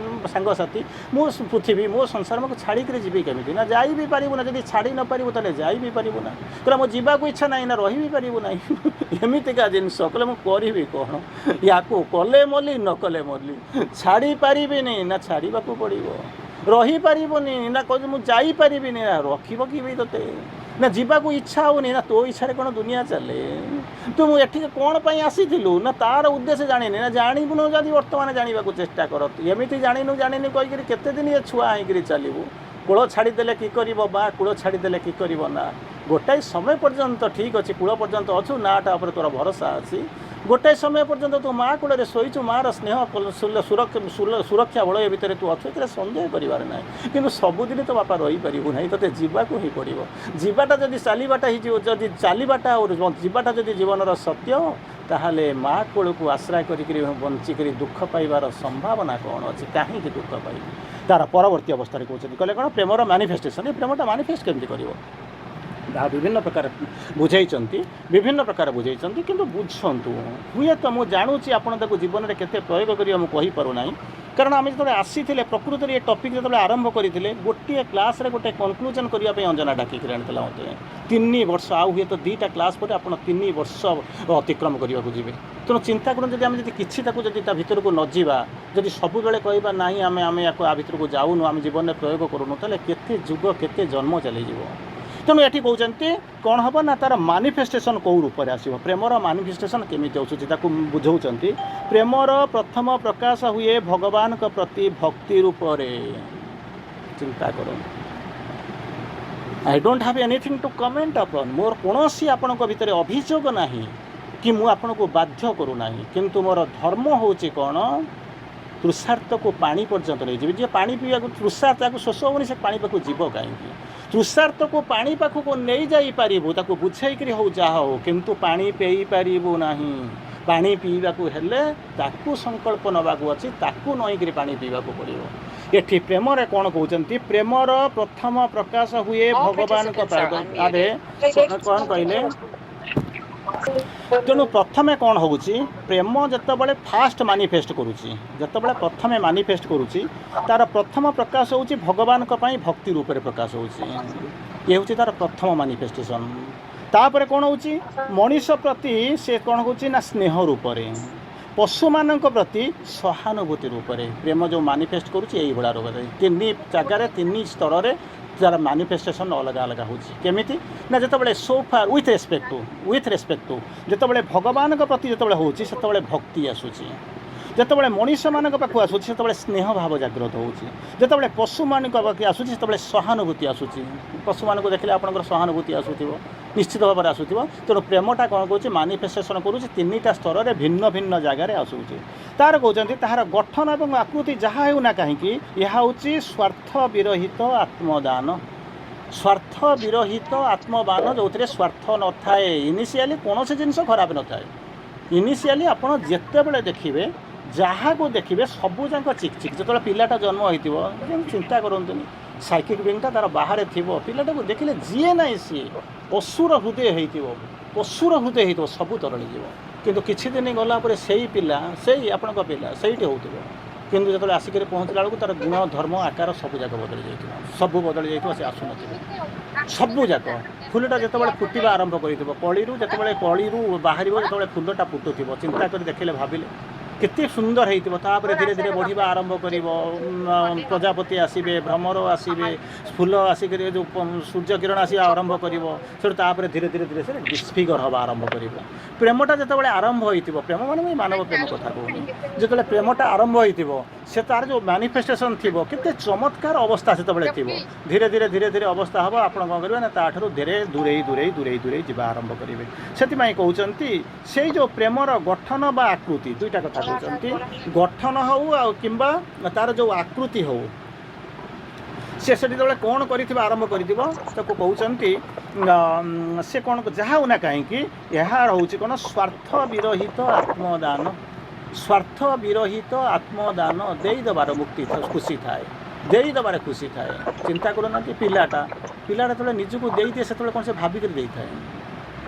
ସାଙ୍ଗସାଥି, ମୋ ପୃଥିବୀ, ମୋ ସଂସାର ମୁଁ ଛାଡ଼ିକରି ଯିବି କେମିତି? ନା ଯାଇ ବି ପାରିବୁ ନା, ଯଦି ଛାଡ଼ି ନ ପାରିବୁ ତାହେଲେ ଯାଇ ବି ପାରିବୁ ନା। କହିଲେ ମୋ ଯିବାକୁ ଇଚ୍ଛା ନାହିଁ ନା ରହିବି ପାରିବୁ ନାହିଁ। ଏମିତିକା ଜିନିଷ କହିଲେ ମୁଁ କରିବି କ'ଣ? ୟାକୁ କଲେ ମଲି ନ କଲେ ମଲି, ଛାଡ଼ିପାରିବିନି ନା ଛାଡ଼ିବାକୁ ପଡ଼ିବ, ରହିପାରିବନି ନା କହୁଛି ମୁଁ ଯାଇପାରିବିନି, ନା ରଖିବ କି ବି ତୋତେ? ନା ଯିବାକୁ ଇଚ୍ଛା ହେଉନି ନା ତୋ ଇଚ୍ଛାରେ କ'ଣ ଦୁନିଆ ଚାଲେ? ତୁ ମୁଁ ଏଠିକି କ'ଣ ପାଇଁ ଆସିଥିଲୁ ନା ତାର ଉଦ୍ଦେଶ୍ୟ ଜାଣିନି, ନା ଜାଣିବୁନୁ ଯଦି ବର୍ତ୍ତମାନ ଜାଣିବାକୁ ଚେଷ୍ଟା କର। ଏମିତି ଜାଣିନୁ କହିକିରି କେତେ ଦିନ ଏ ଛୁଆ ହେଇକିରି ଚାଲିବୁ? କୂଳ ଛାଡ଼ିଦେଲେ କି କରିବ ବା କୂଳ ଛାଡ଼ିଦେଲେ କି କରିବ ନା? ଗୋଟାଏ ସମୟ ପର୍ଯ୍ୟନ୍ତ ଠିକ୍ ଅଛି, କୂଳ ପର୍ଯ୍ୟନ୍ତ ଅଛୁ, ନାଟା ଉପରେ ତୋର ଭରସା ଅଛି। ଗୋଟାଏ ସମୟ ପର୍ଯ୍ୟନ୍ତ ତୁ ମା କୂଳରେ ଶୋଇଛୁ, ମାଆର ସ୍ନେହ ସୁରକ୍ଷା ବଳୟ ଭିତରେ ତୁ ଅଛୁ, ଏଥିରେ ସନ୍ଦେହ କରିବାର ନାହିଁ। କିନ୍ତୁ ସବୁଦିନ ତ ବାପା ରହିପାରିବୁ ନାହିଁ, ତୋତେ ଯିବାକୁ ହିଁ ପଡ଼ିବ। ଯିବାଟା ଯଦି ଚାଲିବାଟା ହେଇଯିବ, ଯଦି ଚାଲିବାଟା ଆଉ ଯିବାଟା ଯଦି ଜୀବନର ସତ୍ୟ, ତାହେଲେ ମା କୋଳକୁ ଆଶ୍ରୟ କରିକିରି ବଞ୍ଚିକିରି ଦୁଃଖ ପାଇବାର ସମ୍ଭାବନା କ'ଣ ଅଛି? କାହିଁକି ଦୁଃଖ ପାଇବି? ତା'ର ପରବର୍ତ୍ତୀ ଅବସ୍ଥାରେ କହୁଛନ୍ତି, କହିଲେ କ'ଣ ପ୍ରେମର ମାନିଫେଷ୍ଟେସନ୍। ଏ ପ୍ରେମଟା ମାନିଫେଷ୍ଟ କେମିତି କରିବ? ତାହା ବିଭିନ୍ନ ପ୍ରକାର ବୁଝେଇଛନ୍ତି, କିନ୍ତୁ ବୁଝନ୍ତୁ। ହୁଏତ ମୁଁ ଜାଣୁଛି ଆପଣ ତାକୁ ଜୀବନରେ କେତେ ପ୍ରୟୋଗ କରିବ ମୁଁ କହିପାରୁନାହିଁ, କାରଣ ଆମେ ଯେତେବେଳେ ଆସିଥିଲେ ପ୍ରକୃତରେ ଏ ଟପିକ୍ ଯେତେବେଳେ ଆରମ୍ଭ କରିଥିଲେ ଗୋଟିଏ କ୍ଲାସ୍ରେ ଗୋଟେ କନକ୍ଲୁଜନ୍ କରିବା ପାଇଁ ଅଞ୍ଜନା ଡାକିକିରି ଆଣିଥିଲା ମୋତେ। 3 ବର୍ଷ, ଆଉ ହୁଏତ 2ଟା କ୍ଲାସ୍ ପରେ ଆପଣ 3 ବର୍ଷ ଅତିକ୍ରମ କରିବାକୁ ଯିବେ। ତେଣୁ ଚିନ୍ତା କରନ୍ତୁ ଯଦି ଆମେ ଯଦି କିଛି ତାକୁ ଯଦି ତା ଭିତରକୁ ନ ଯିବା, ଯଦି ସବୁବେଳେ କହିବା ନାହିଁ ଆମେ ୟାକୁ ଆ ଭିତରକୁ ଯାଉନୁ, ଆମେ ଜୀବନରେ ପ୍ରୟୋଗ କରୁନୁ, ତାହେଲେ କେତେ ଯୁଗ କେତେ ଜନ୍ମ ଚାଲିଯିବ। ତେଣୁ ଏଠି କହୁଛନ୍ତି କ'ଣ ହେବ ନା ତା'ର ମାନିଫେଷ୍ଟେସନ୍ କେଉଁ ରୂପରେ ଆସିବ, ପ୍ରେମର ମାନିଫେଷ୍ଟେସନ୍ କେମିତି ଆସୁଛି ତାକୁ ବୁଝାଉଛନ୍ତି। ପ୍ରେମର ପ୍ରଥମ ପ୍ରକାଶ ହୁଏ ଭଗବାନଙ୍କ ପ୍ରତି ଭକ୍ତି ରୂପରେ। ଚିନ୍ତା କରନ୍ତୁ। I don't have anything to comment upon. ମୋର କୌଣସି ଆପଣଙ୍କ ଭିତରେ ଅଭିଯୋଗ ନାହିଁ କି ମୁଁ ଆପଣଙ୍କୁ ବାଧ୍ୟ କରୁନାହିଁ, କିନ୍ତୁ ମୋର ଧର୍ମ ହେଉଛି କ'ଣ, ତୃଷାର୍ତ୍ତକୁ ପାଣି ପର୍ଯ୍ୟନ୍ତ ନେଇଯିବି। ଯିଏ ପାଣି ପିଇବାକୁ ତୃଷାର୍ତ୍ତ, ତାକୁ ଶୋଷ ହେଉନି, ସେ ପାଣି ପାଖକୁ ଯିବ କାହିଁକି? ତୃଷାର୍ତ୍ତକୁ ପାଣି ପାଖକୁ ନେଇଯାଇପାରିବୁ, ତାକୁ ବୁଝେଇକିରି ହଉ ଯାହା ହଉ, କିନ୍ତୁ ପାଣି ପିଇପାରିବୁ ନାହିଁ। ପାଣି ପିଇବାକୁ ହେଲେ ତାକୁ ସଂକଳ୍ପ ନେବାକୁ ଅଛି, ତାକୁ ନଇକିରି ପାଣି ପିଇବାକୁ ପଡ଼ିବ। ଏଠି ପ୍ରେମରେ କ'ଣ କହୁଛନ୍ତି, ପ୍ରେମର ପ୍ରଥମ ପ୍ରକାଶ ହୁଏ ଭଗବାନଙ୍କ ଆରେ କ'ଣ କହିଲେ? ତେଣୁ ପ୍ରଥମେ କ'ଣ ହେଉଛି, ପ୍ରେମ ଯେତେବେଳେ ଫାଷ୍ଟ ମାନିଫେଷ୍ଟ କରୁଛି, ଯେତେବେଳେ ପ୍ରଥମେ ମାନିଫେଷ୍ଟ କରୁଛି, ତା'ର ପ୍ରଥମ ପ୍ରକାଶ ହେଉଛି ଭଗବାନଙ୍କ ପାଇଁ ଭକ୍ତି ରୂପରେ ପ୍ରକାଶ ହେଉଛି। ଇଏ ହେଉଛି ତା'ର ପ୍ରଥମ ମାନିଫେଷ୍ଟେସନ୍। ତାପରେ କ'ଣ ହେଉଛି, ମଣିଷ ପ୍ରତି ସେ କ'ଣ ହେଉଛି ନା ସ୍ନେହ ରୂପରେ, ପଶୁମାନଙ୍କ ପ୍ରତି ସହାନୁଭୂତି ରୂପରେ ପ୍ରେମ ଯେଉଁ ମାନିଫେଷ୍ଟ କରୁଛି ଏଇଭଳିଆ ରୂପରେ। 3 ଜାଗାରେ 3 ସ୍ତରରେ ତା'ର ମାନିଫେଷ୍ଟେସନ୍ ଅଲଗା ଅଲଗା ହେଉଛି। କେମିତି ନା ଯେତେବେଳେ ସୋଫାର ୱିଥ୍ ରେସ୍ପେକ୍ଟ ଟୁ ଯେତେବେଳେ ଭଗବାନଙ୍କ ପ୍ରତି ଯେତେବେଳେ ହେଉଛି ସେତେବେଳେ ଭକ୍ତି ଆସୁଛି, ଯେତେବେଳେ ମଣିଷମାନଙ୍କ ପାଖକୁ ଆସୁଛି ସେତେବେଳେ ସ୍ନେହ ଭାବ ଜାଗ୍ରତ ହେଉଛି, ଯେତେବେଳେ ପଶୁମାନଙ୍କ ପାଖକୁ ଆସୁଛି ସେତେବେଳେ ସହାନୁଭୂତି ଆସୁଛି। ପଶୁମାନଙ୍କୁ ଦେଖିଲେ ଆପଣଙ୍କର ସହାନୁଭୂତି ଆସୁଥିବ, ନିଶ୍ଚିତ ଭାବରେ ଆସୁଥିବ। ତେଣୁ ପ୍ରେମଟା କ'ଣ କରୁଛି, ମାନିଫେଷ୍ଟେସନ୍ କରୁଛି 3ଟା ସ୍ତରରେ ଭିନ୍ନ ଭିନ୍ନ ଜାଗାରେ ଆସୁଛି। ତା'ର କହୁଛନ୍ତି ତାହାର ଗଠନ ଏବଂ ଆକୃତି ଯାହା ହେଉନା କାହିଁକି, ଏହା ହେଉଛି ସ୍ୱାର୍ଥ ବିରହିତ ଆତ୍ମଦାନ। ସ୍ୱାର୍ଥ ବିରହିତ ଆତ୍ମଦାନ, ଯେଉଁଥିରେ ସ୍ୱାର୍ଥ ନଥାଏ। ଇନିସିଆଲି କୌଣସି ଜିନିଷ ଖରାପ ନଥାଏ। ଇନିସିଆଲି ଆପଣ ଯେତେବେଳେ ଦେଖିବେ, ଯାହାକୁ ଦେଖିବେ ସବୁଯାକ ଚିକ୍ ଚିକ୍। ଯେତେବେଳେ ପିଲାଟା ଜନ୍ମ ହୋଇଥିବ ଚିନ୍ତା କରନ୍ତୁନି, ସାଇକିକ୍ ବିଙ୍ଗଟା ତାର ବାହାରେ ଥିବ, ପିଲାଟାକୁ ଦେଖିଲେ ଯିଏ ନାହିଁ ସିଏ ପଶୁର ହୃଦୟ ହେଇଥିବ, ପଶୁର ହୃଦୟ ହେଇଥିବ, ସବୁ ତରଳିଯିବ। କିନ୍ତୁ କିଛି ଦିନ ଗଲା ପରେ ସେଇ ପିଲା, ସେଇ ଆପଣଙ୍କ ପିଲା ସେଇଠି ହେଉଥିବ, କିନ୍ତୁ ଯେତେବେଳେ ଆସିକରି ପହଞ୍ଚିଲା ବେଳକୁ ତାର ଗୁଣ ଧର୍ମ ଆକାର ସବୁ ଯାକ ବଦଳି ଯାଇଥିବ, ସବୁ ବଦଳି ଯାଇଥିବ, ସେ ଆସୁନଥିବ ସବୁ ଯାକ। ଫୁଲଟା ଯେତେବେଳେ ଫୁଟିବା ଆରମ୍ଭ କରିଥିବ, ଯେତେବେଳେ କଳିରୁ ବାହାରିବ, ଯେତେବେଳେ ଫୁଲଟା ଫୁଟୁଥିବ, ଚିନ୍ତା କରି ଦେଖିଲେ ଭାବିଲେ କେତେ ସୁନ୍ଦର ହେଇଥିବ। ତାପରେ ଧୀରେ ଧୀରେ ବଢ଼ିବା ଆରମ୍ଭ କରିବ, ପ୍ରଜାପତି ଆସିବେ, ଭ୍ରମର ଆସିବେ, ଫୁଲ ଆସିକରି ଯେଉଁ ସୂର୍ଯ୍ୟ କିରଣ ଆସିବା ଆରମ୍ଭ କରିବ, ସେଠୁ ତାପରେ ଧୀରେ ଧୀରେ ଧୀରେ ସେ ଡିସଫିଗର ହେବା ଆରମ୍ଭ କରିବ। ପ୍ରେମଟା ଯେତେବେଳେ ଆରମ୍ଭ ହୋଇଥିବ, ପ୍ରେମ ମାନେ ମୁଁ ମାନବ ପ୍ରେମ କଥା କହୁନି, ଯେତେବେଳେ ପ୍ରେମଟା ଆରମ୍ଭ ହୋଇଥିବ, ସେ ତାର ଯେଉଁ ମ୍ୟାନିଫେଷ୍ଟେସନ୍ ଥିବ, କେତେ ଚମତ୍କାର ଅବସ୍ଥା ସେତେବେଳେ ଥିବ। ଧୀରେ ଧୀରେ ଧୀରେ ଧୀରେ ଅବସ୍ଥା ହେବ, ଆପଣ କ'ଣ କରିବେ ନା ତାଠାରୁ ଧୀରେ ଦୂରେଇ ଯିବା ଆରମ୍ଭ କରିବେ। ସେଥିପାଇଁ କହୁଛନ୍ତି ସେଇ ଯେଉଁ ପ୍ରେମର ଗଠନ ବା ଆକୃତି, ଦୁଇଟା କଥା କହୁଛନ୍ତି, ଗଠନ ହେଉ ଆଉ କିମ୍ବା ତାର ଯେଉଁ ଆକୃତି ହେଉ, ସେ ଯେତେବେଳେ କ'ଣ କରିଥିବା ଆରମ୍ଭ କରିଥିବ, ତାକୁ କହୁଛନ୍ତି ସେ କ'ଣ ଯାହା ହେଉ ନା କାହିଁକି ଏହା ରହୁଛି କ'ଣ ସ୍ୱାର୍ଥ ବିରହିତ ଆତ୍ମଦାନ, ସ୍ୱାର୍ଥ ବିରହିତ ଆତ୍ମଦାନ ଦେଇଦେବାର ମୁକ୍ତି ଖୁସି ଥାଏ, ଦେଇଦେବାରେ ଖୁସି ଥାଏ। ଚିନ୍ତା କରୁନାହାନ୍ତି, ପିଲାଟା ଯେତେବେଳେ ନିଜକୁ ଦେଇଦିଏ, ସେତେବେଳେ କ'ଣ ସେ ଭାବିକରି ଦେଇଥାଏ।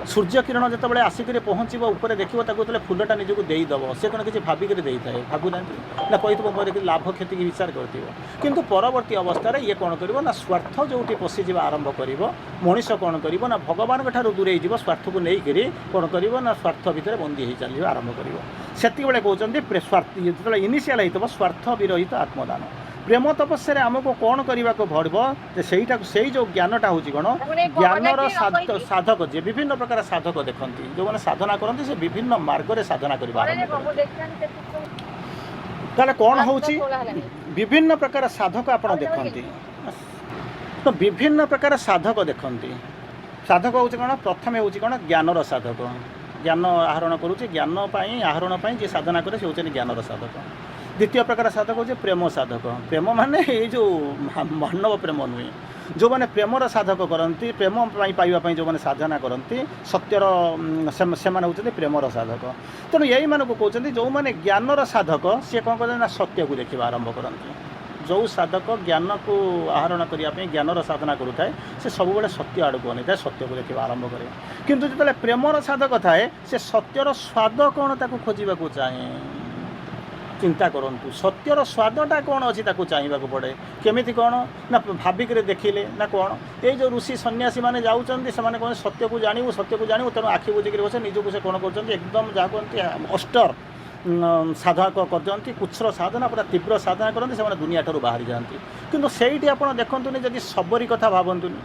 ସୂର୍ଯ୍ୟ କିରଣ ଯେତେବେଳେ ଆସିକରି ପହଞ୍ଚିବ ଉପରେ ଦେଖିବ, ତାକୁ ଯେତେବେଳେ ଫୁଲଟା ନିଜକୁ ଦେଇଦେବ, ସେ କ'ଣ କିଛି ଭାବିକରି ଦେଇଥାଏ, ଭାବୁନାହାନ୍ତି ନା, କହିଥିବ ମୋର କିଛି ଲାଭ କ୍ଷତିକି ବିଚାର କରିଥିବ। କିନ୍ତୁ ପରବର୍ତ୍ତୀ ଅବସ୍ଥାରେ ଇଏ କ'ଣ କରିବ ନା, ସ୍ୱାର୍ଥ ଯେଉଁଠି ପଶିଯିବା ଆରମ୍ଭ କରିବ, ମଣିଷ କ'ଣ କରିବ ନା ଭଗବାନଙ୍କ ଠାରୁ ଦୂରେଇ ଯିବ, ସ୍ୱାର୍ଥକୁ ନେଇକରି କ'ଣ କରିବ ନା ସ୍ୱାର୍ଥ ଭିତରେ ବନ୍ଦୀ ହେଇ ଚାଲିବା ଆରମ୍ଭ କରିବ। ସେତିକିବେଳେ କହୁଛନ୍ତି ଯେତେବେଳେ ଇନିସିଆଲ୍ ହେଇଥିବ ସ୍ୱାର୍ଥ ବିରହିତ ଆତ୍ମଦାନ। ପ୍ରେମ ତପସ୍ୟାରେ ଆମକୁ କ'ଣ କରିବାକୁ ପଡ଼ିବ, ଯେ ସେଇଟାକୁ ସେଇ ଯେଉଁ ଜ୍ଞାନଟା ହେଉଛି କ'ଣ ଜ୍ଞାନର ସାଧକ, ଯେ ବିଭିନ୍ନ ପ୍ରକାର ସାଧକ ଦେଖନ୍ତି, ଯେଉଁମାନେ ସାଧନା କରନ୍ତି ସେ ବିଭିନ୍ନ ମାର୍ଗରେ ସାଧନା କରିବା ଆରମ୍ଭ କରନ୍ତି। ତାହେଲେ କ'ଣ ହେଉଛି, ବିଭିନ୍ନ ପ୍ରକାର ସାଧକ ଆପଣ ଦେଖନ୍ତି, ତ ବିଭିନ୍ନ ପ୍ରକାର ସାଧକ ଦେଖନ୍ତି। ସାଧକ ହେଉଛି କ'ଣ, ପ୍ରଥମେ ହେଉଛି କ'ଣ ଜ୍ଞାନର ସାଧକ, ଜ୍ଞାନ ଆହରଣ କରୁଛି, ଜ୍ଞାନ ପାଇଁ ଆହରଣ ପାଇଁ ଯିଏ ସାଧନା କରେ ସେ ହେଉଛନ୍ତି ଜ୍ଞାନର ସାଧକ। ଦ୍ୱିତୀୟ ପ୍ରକାର ସାଧକ ହେଉଛି ପ୍ରେମ ସାଧକ। ପ୍ରେମ ମାନେ ଏଇ ଯେଉଁ ମାନବ ପ୍ରେମ ନୁହେଁ, ଯେଉଁମାନେ ପ୍ରେମର ସାଧକ କରନ୍ତି, ପ୍ରେମ ପାଇଁ ପାଇବା ପାଇଁ ଯେଉଁମାନେ ସାଧନା କରନ୍ତି ସତ୍ୟର, ସେମାନେ ହେଉଛନ୍ତି ପ୍ରେମର ସାଧକ। ତେଣୁ ଏଇମାନଙ୍କୁ କହୁଛନ୍ତି ଯେଉଁମାନେ ଜ୍ଞାନର ସାଧକ, ସିଏ କ'ଣ କରନ୍ତି ନା ସତ୍ୟକୁ ଦେଖିବା ଆରମ୍ଭ କରନ୍ତି। ଯେଉଁ ସାଧକ ଜ୍ଞାନକୁ ଆହରଣ କରିବା ପାଇଁ ଜ୍ଞାନର ସାଧନା କରୁଥାଏ, ସେ ସବୁବେଳେ ସତ୍ୟ ଆଡ଼କୁ ଅନେଇଥାଏ, ସତ୍ୟକୁ ଦେଖିବା ଆରମ୍ଭ କରେ। କିନ୍ତୁ ଯେତେବେଳେ ପ୍ରେମର ସାଧକ ଥାଏ, ସେ ସତ୍ୟର ସ୍ୱାଦ କ'ଣ ତାକୁ ଖୋଜିବାକୁ ଚାହେଁ। ଚିନ୍ତା କରନ୍ତୁ, ସତ୍ୟର ସ୍ୱାଦଟା କ'ଣ ଅଛି ତାକୁ ଚାହିଁବାକୁ ପଡ଼େ। କେମିତି କ'ଣ ନା ଭାବିକରି ଦେଖିଲେ ନା କ'ଣ, ଏଇ ଯେଉଁ ଋଷି ସନ୍ନ୍ୟାସୀମାନେ ଯାଉଛନ୍ତି, ସେମାନେ କ'ଣ ସତ୍ୟକୁ ଜାଣିବୁ, ତେଣୁ ଆଖି ବୁଜିକରି ବସେ, ନିଜକୁ ସେ କ'ଣ କରୁଛନ୍ତି ଏକଦମ ଯାହା କୁହନ୍ତି ଅଷ୍ଟର ସାଧକ କରିଛନ୍ତି, କୁଚ୍ଛର ସାଧନା, ପୁରା ତୀବ୍ର ସାଧନା କରନ୍ତି, ସେମାନେ ଦୁନିଆ ଠାରୁ ବାହାରି ଯାଆନ୍ତି। କିନ୍ତୁ ସେଇଠି ଆପଣ ଦେଖନ୍ତୁନି, ଯଦି ସବରୀ କଥା ଭାବନ୍ତୁନି,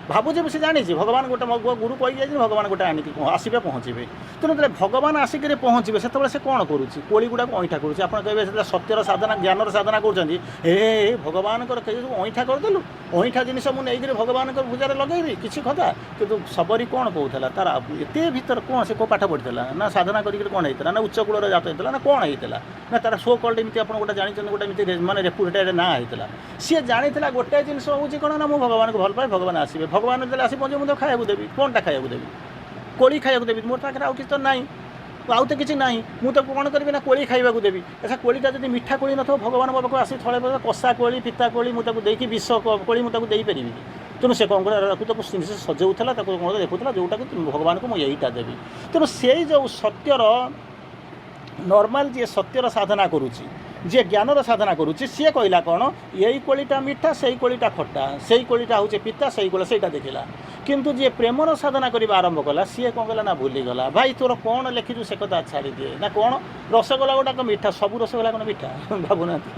ଭାବୁଛେ ସେ ଜାଣିଛି ଭଗବାନ ଗୋଟେ ଗୁରୁ କହିଯାଇଛି, ଭଗବାନ ଗୋଟେ ଆଣିକି ଆସିବେ ପହଞ୍ଚିବେ। ତେଣୁ ଯେତେବେଳେ ଭଗବାନ ଆସିକରି ପହଞ୍ଚିବେ, ସେତେବେଳେ ସେ କ'ଣ କରୁଛି, କୋଳି ଗୁଡ଼ାକୁ ଅଇଁଠା କରୁଛି। ଆପଣ କହିବେ ସେତେବେଳେ ସତ୍ୟର ସାଧନା ଜ୍ଞାନର ସାଧନା କରୁଛନ୍ତି, ଭଗବାନଙ୍କର ଅଇଁଠା କରିଦେଲୁ, ଅଇଁଠା ଜିନିଷ ମୁଁ ନେଇକରି ଭଗବାନଙ୍କର ପୂଜାରେ ଲଗେଇବି, କିଛି କଥା। କିନ୍ତୁ ସବରୀ କ'ଣ କହୁଥିଲା, ତାର ଏତେ ଭିତରେ କ'ଣ, ସେ କେଉଁ ପାଠ ପଢ଼ିଥିଲା ନା ସାଧନା କରିକି କ'ଣ ହେଇଥିଲା, ନା ଉଚ୍ଚ କୂଳରେ ଜାତ ହେଇଥିଲା, ନା କ'ଣ ହେଇଥିଲା, ନା ତାର ସୋ କଲ୍ଡ ଏମିତି ଆପଣ ଗୋଟେ ଜାଣିଛନ୍ତି, ଗୋଟେ ଏମିତି ମାନେ ରେପୁଟେଡ୍ ନାଁ ହେଇଥିଲା। ସିଏ ଜାଣିଥିଲା ଗୋଟେ ଜିନିଷ ହେଉଛି କ'ଣ ନା, ମୁଁ ଭଗବାନଙ୍କୁ ଭଲ ପାଏ, ଭଗବାନ ଆସିବେ, ଭଗବାନ ଯେତେବେଳେ ଆସି ପହଞ୍ଚିବେ ମୁଁ ତ ଖାଇବାକୁ ଦେବି, କ'ଣଟା ଖାଇବାକୁ ଦେବି, କୋଳି ଖାଇବାକୁ ଦେବି, ମୋର ପାଖରେ ଆଉ କିଛି ତ ନାହିଁ, ଆଉ ତ କିଛି ନାହିଁ, ମୁଁ ତାକୁ କ'ଣ କରିବି ନା କୋଳି ଖାଇବାକୁ ଦେବି। ଆଚ୍ଛା, କୋଳିଟା ଯଦି ମିଠା କୋଳି ନଥିବ, ଭଗବାନ ମୋ ପାଖକୁ ଆସି ଥଳେ କଷା କୋଳି, ପିତା କୋଳି ମୁଁ ତାକୁ ଦେଇକି ବିଷ କୋଳି ମୁଁ ତାକୁ ଦେଇପାରିବି। ତେଣୁ ସେ କ'ଣ କରେ, ତାକୁ ସଜଉଥିଲା, ତାକୁ କ'ଣ ଦେଖୁଥିଲା, ଯେଉଁଟାକୁ ଭଗବାନଙ୍କୁ ମୁଁ ଏଇଟା ଦେବି। ତେଣୁ ସେଇ ଯେଉଁ ସତ୍ୟର ନର୍ମାଲ ଯିଏ ସତ୍ୟର ସାଧନା କରୁଛି, ଯିଏ ଜ୍ଞାନର ସାଧନା କରୁଛି, ସିଏ କହିଲା କ'ଣ, ଏଇ କୋଳିଟା ମିଠା, ସେଇ କୋଳିଟା ଖଟା, ସେଇ କୋଳିଟା ହେଉଛି ପିତା, ସେଇ କୋଳି ସେଇଟା ଦେଖିଲା। କିନ୍ତୁ ଯିଏ ପ୍ରେମର ସାଧନା କରିବା ଆରମ୍ଭ କଲା, ସିଏ କ'ଣ କଲା ନା ଭୁଲିଗଲା। ଭାଇ ତୋର କ'ଣ ଲେଖିଛୁ ସେ କଥା ଛାଡ଼ିଦିଏ, ନା କ'ଣ ରସଗୋଲା ଗୁଡ଼ାକ ମିଠା, ସବୁ ରସଗୋଲା କ'ଣ ମିଠା, ଭାବୁନାହାନ୍ତି।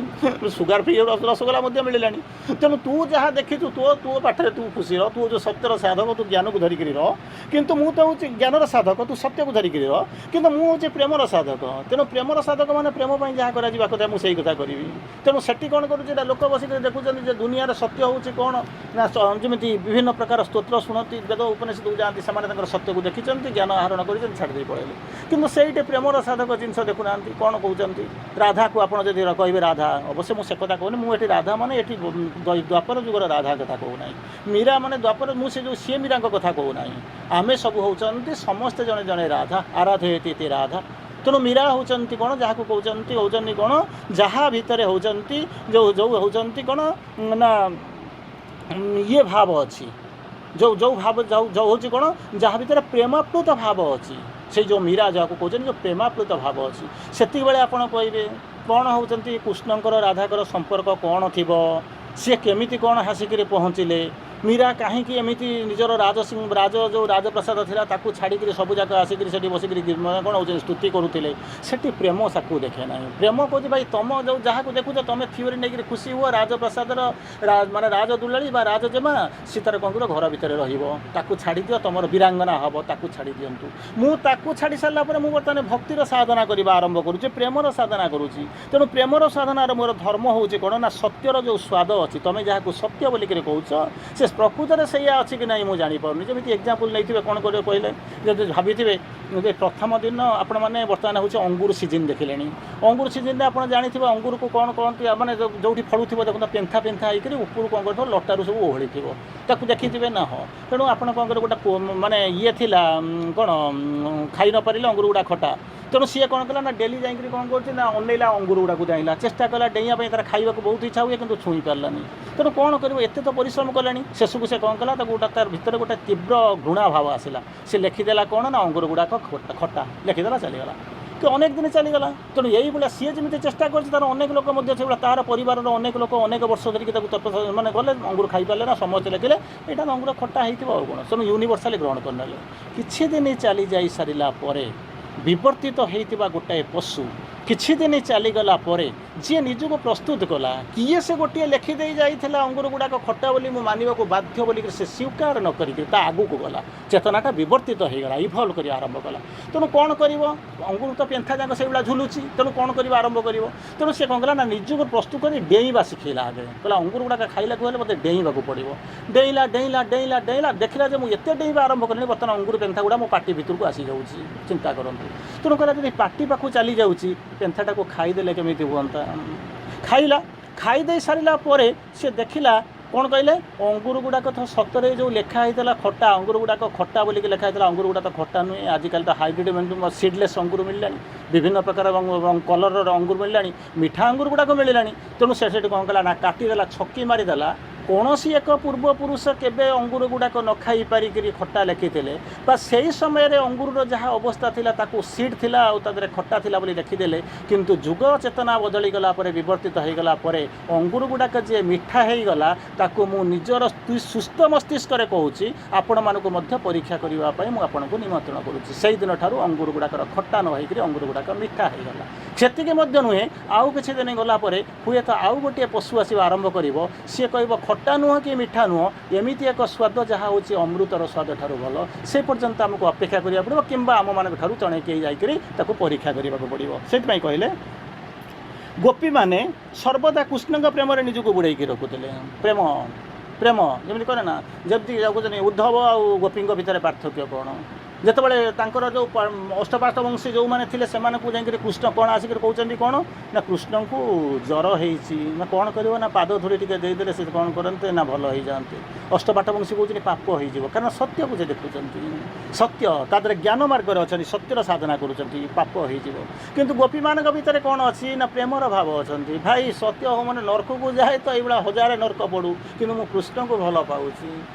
ସୁଗାର ଫ୍ରି ରସଗୋଲା ମଧ୍ୟ ମିଳିଲାଣି। ତେଣୁ ତୁ ଯାହା ଦେଖିଛୁ, ତୋ ପାଠରେ ତୁ ଖୁସି ରହ, ତୁ ଯେଉଁ ସତ୍ୟର ସାଧକ, ତୁ ଜ୍ଞାନକୁ ଧରିକିରି ରହ। କିନ୍ତୁ ମୁଁ ତ ହେଉଛି ଜ୍ଞାନର ସାଧକ, ତୁ ସତ୍ୟକୁ ଧରିକିରି ରହ। କିନ୍ତୁ ମୁଁ ହେଉଛି ପ୍ରେମର ସାଧକ। ତେଣୁ ପ୍ରେମର ସାଧକ ମାନେ ପ୍ରେମ ପାଇଁ ଯାହା କରାଯିବା କଥା ମୁଁ ସେଇ କଥା କରିବି। ତେଣୁ ସେଠି କ'ଣ କରୁଛି ନା, ଲୋକ ବସିକରି ଦେଖୁଛନ୍ତି ଯେ ଦୁନିଆର ସତ୍ୟ ହେଉଛି କ'ଣ ନା, ଯେମିତି ବିଭିନ୍ନ ପ୍ରକାର ସ୍ତୋତ୍ର ଶୁଣନ୍ତି, ବେଦ ଉପନିଷଦକୁ ଯାଆନ୍ତି, ସେମାନେ ତାଙ୍କର ସତ୍ୟକୁ ଦେଖିଛନ୍ତି, ଜ୍ଞାନ ଆହରଣ କରିଛନ୍ତି, ଛାଡ଼ି ଦେଇ ପଳେଇଲେ। କିନ୍ତୁ ସେଇଠି ପ୍ରେମର ସାଧକ ଜିନିଷ ଦେଖୁନାହାନ୍ତି। କ'ଣ କହୁଛନ୍ତି, ରାଧାକୁ ଆପଣ ଯଦି କହିବେ ରାଧା, ଅବଶ୍ୟ ମୁଁ ସେ କଥା କହୁନି, ମୁଁ ଏଠି ରାଧା ମାନେ ଏଠି ଦ୍ୱାପର ଯୁଗର ରାଧା କଥା କହୁନାହିଁ, ମୀରା ମାନେ ଦ୍ୱାପର, ମୁଁ ସେ ଯେଉଁ ସିଏ ମୀରାଙ୍କ କଥା କହୁନାହିଁ। ଆମେ ସବୁ ହେଉଛନ୍ତି ସମସ୍ତେ ଜଣେ ଜଣେ ରାଧା, ଆରାଧୟତି ରାଧା। ତେଣୁ ମୀରା ହେଉଛନ୍ତି କ'ଣ, ଯାହାକୁ ହେଉଛନ୍ତି କ'ଣ, ଯାହା ଭିତରେ ହେଉଛନ୍ତି ଯେଉଁ ହେଉଛନ୍ତି କ'ଣ ନା ये भाव अच्छी जो भाव जो हूँ कौन जहाँ भितर प्रेमाप्लुत भाव अच्छी से जो मीरा जहाँ कहते जो प्रेमाप्लुत भाव अच्छी से आपड़ कहे कौन होती कृष्णकर राधाकर संपर्क कौन थी सी केमिति कौन हासिक पहुँचले मीरा कहीं एमती निजर राज जो राजप्रसाद था ताकू छाड़ी सब जाक आसिक बसिक कौन हो स्तुति करुले से प्रेम साकू देखे ना प्रेम कहे भाई तुम जो जहाँ को देखुच तुम थीओरी नहीं खुशी हुआ राजप्रसाद माने राजदुलाड़ी राजजेमा सी तार कौन घर भितर रही छाड़ी दियो तुम वीरांगना हम ताकू छाड़ी दिंतु मुझे छाड़ी सारापर मुझे बर्तमान भक्तिर साधना करने आरंभ करुँचे प्रेमर साधना करुँची तेणु प्रेमर साधनार मोर धर्म हूँ कौन ना सत्यर जो स्वाद अच्छी तुम जहाँ सत्य बोलिक कौच से प्रकृत में से अच्छी कि नहीं मुझे जापर जमी एक्जामपल नहीं कौन कर कहले जब भावी थे प्रथम दिन आपण मैंने बर्तमान हूँ अंगूर सीजन देखिले अंगूर सीजन आप जानी अंगूर को कौन कहते मैंने जो फलु देखो पेंथा पेंथा होकर ऊपर कौन कर लटारू सब ओहली थो देखिथे ना हाँ तेणु आप कौन कर गोटे मानने ये कौन खाई न पारे अंगूर गुड़ा खटा तेणु सी कौन कला ना डेली जाकि कौन कर अनैला अंगूर गुड़ा को जाइला चेष्टा कला डेइया तार खाइबा बहुत इच्छा हुए कि छुई पारानी तेणु कौन कर एत तो परिश्रम कलानी शेष को से कौन कला तार भीतर गोटे तीव्र घृणा भाव आसला से लिखिदेला कौन ना अंगूर गुड़ाक खटा लिखिदेला चलीगला कि अनेक दिन चलीगला तेणु यही भाया सी जमी चेष्टा कर अनेक लोक तार परिवार अनेक लोक अनेक वर्ष धरिक मैंने गले अंगूर खाई पारे ना समस्त लिखिले यहाँ अंगूर खटा होती कौन से यूनिवर्साली ग्रहण करने किछि दिन चली जा सारा विवर्तित होता गोटाए पशु किछि दिन चलीगला जी निजक प्रस्तुत कला किए से गोटे लिखिदे जाइला अंगूर गुड़ाक खटा बोली मु मानवाक बाध्य बोलिक से स्वीकार न करिक आगू को गला चेतनाटा विवर्तित होगला इभल्व कर आरंभ कला तेणु कौन कर अंगूर तो पेंथा जाक से भाया झुलुची तेणु कौन कर आरंभ कर तेणु से कौन कला ना निजक प्रस्तुत कर डेइबा शिखेला आगे कहला अंगूर गुड़ाक खाइला हेल्ले मतलब डेइबा पड़ो डेइला डेइला डेइला डेइला देखला जो मुझे डेइबा आरंभ करें बर्तमान अंगूर पेंथा गुड़ा मो पार्टी भीतर को आसी जाऊँगी चिंता करूँ तेणु कहला जब पार्टी पाखु चली जाऊँगी पेंथाटा को खाईदे केमी हाँ खाइला खाईदे सारा सी देखला कौन कहले अंगूर गुड़ाक तो सतरे जो लिखा होता खटा अंगूर गुड़ाक खटा बोलिक लिखा होता अंगूर गुड़ा तो खटा नुहे आजिकल तो हाइब्रिड सीडलेस अंगूर मिलला विभिन्न प्रकार कलर अंगूर मिलला मीठा अंगूर गुड़ाक मिलला तेणु से कौन कला ना काटिदेला छकी मारिदेला कौन सी एक पूर्वपुरुष केबे अंगूर गुड़ाक न खाई पारिक खटा लिखिले से समय अंगूर जहाँ अवस्था थिला ताकू सीड थिला खटा थिला बोली लिखिदेले किंतु जुग चेतना बदली गला परे विवर्तित हो गला परे अंगूर गुड़ाक जे मिठा हो गला ताकू मु निजर सुस्थ मस्तिष्क कहूँ आपण मानक परीक्षा करने मुझे निमंत्रण करुँची से दिन ठारू अंगूर गुड़ाकर खटा न होकर अंगूर गुड़ाक मिठा हो गला सेतिके नुहे आउ किछि दिन गलापर हुए तो आउ गोटे पशु आसवा आरंभ कर सी कह खटा नुह कि मिठा नुह एमती एक स्वाद जहाँ हूँ अमृतर स्वाद ठारू भल से पर्यंत आमको अपेक्षा करा पड़ो कि आम मान चणेक जाकर परीक्षा करने पड़ो से कहले गोपी माने सर्वदा कृष्ण प्रेम निजक बुड़े रखुले प्रेम प्रेम जमी कहे ना जमी उद्धव आ गोपी भितर पार्थक्य कौन जितेबाला जो अष्टपाष्ट वंशी जो मैंने थे से कृष्ण कौन आसिक कहते कौन ना कृष्ण को ज्वर हो कौन कर ना पाद धूली देदेले से कौन करते ना भल हो जाते अष्टपाठ वंशी कहते पाप हो कारण सत्य को देखुं सत्य तादर ज्ञान मार्ग अच्छा सत्यर साधना पाप हो गोपी मान भितर कौन अच्छी ना प्रेमर भाव अच्छा भाई सत्य हो मैंने नर्क को जाए तो ये हजार नर्क पड़ू कि कृष्ण को भल पाऊँ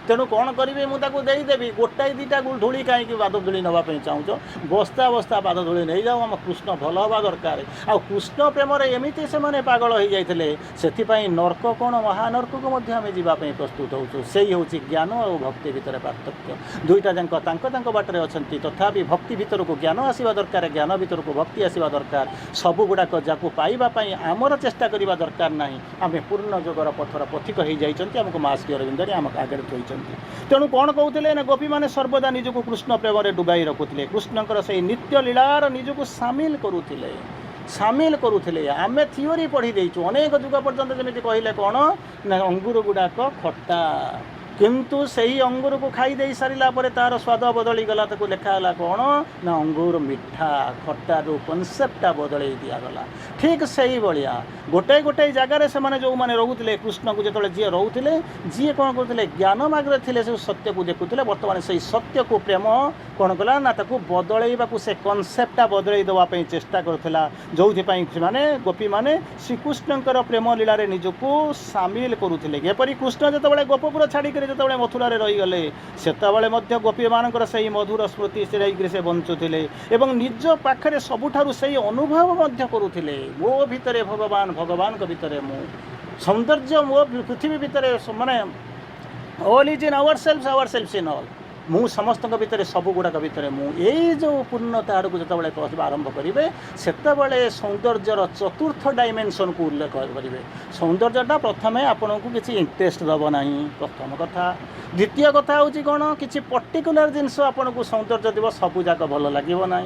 तेणु कौन करी मुझे गोटाए दीटा धूली कहीं पाद धूली नापी चाहूँ बस्ता बस्ता पाद धूली नहीं जाऊँ आम कृष्ण भल हवा दरकार आ कृष्ण प्रेम एमती से मैंने पागल हो जाते से नर्क कौन महानर्क को आम जावाई प्रस्तुत होचु से हूँ ज्ञान और भक्ति भितर पार्थक्य दुईटा जाक बाटर अच्छा तथापि भक्ति भितर को ज्ञान आसवा दरकार ज्ञान भितर को भक्ति आसवा दरकार सबू गुड़ाक जाकू पाइबापी आमर चेष्टा करवा दरकार ना आम पूर्ण जोगर पथर पथिक हो जाइए आमको माँ श्री अरविंद आम आगे थोड़ी तेणु कौन कहते ना गोपी मैंने सर्वदा निजक कृष्ण प्रेम डुबाई रखुले कृष्णकर से नित्य लीलार निजक सामिल करुले आमे थियोरी पढ़ी देचु अनेक जुग पर्यंत जमी कहले कौन ना अंगूर गुड़ाक खटा किंतु सही अंगूर को खाई दे सारा पर तार स्वाद बदली गला ताको लिखाला कौन ना अंगूर मिठा खटार कनसेप्टा बदल दिगला ठीक से ही भाया गोटे गोटे जगार से जो मैंने रोते कृष्ण को जो जी रोते जी कौन करते ज्ञान मार्ग थे से सत्य को देखुले बर्तमान से सत्य को प्रेम कौन कला ना बदलैवा से कनसेप्टा बदल देवाई चेष्टा करता जो मैंने गोपी मैंने श्रीकृष्णकर प्रेम लीला निजक सामिल करुले एपरी कृष्ण जो गोपपुर छाड़ी जो मथुरा रहीगले से गोपी मानकर से मधुर स्मृति से बंचुले एवं निज पाखे सबुठार से अनुभव करुले मो भितर भगवान भगवान भितर मु सौंदर्य मो पृथ्वी भितर माने all is in our self in all मु समस्त भितर सब गुड़ाक भितर मुझे जो पूर्णता आड़ को जो कहवा आरंभ करेंगे से सौंदर्यर चतुर्थ डायमेंशन को उल्लेख करेंगे सौंदर्यटा प्रथम आपन को किसी इंटरेस्ट दब ना प्रथम कथा द्वितीय कथा हूँ कौन कि पर्टिकुलर जिनस आपन को सौंदर्य देव सबूक भल लगे ना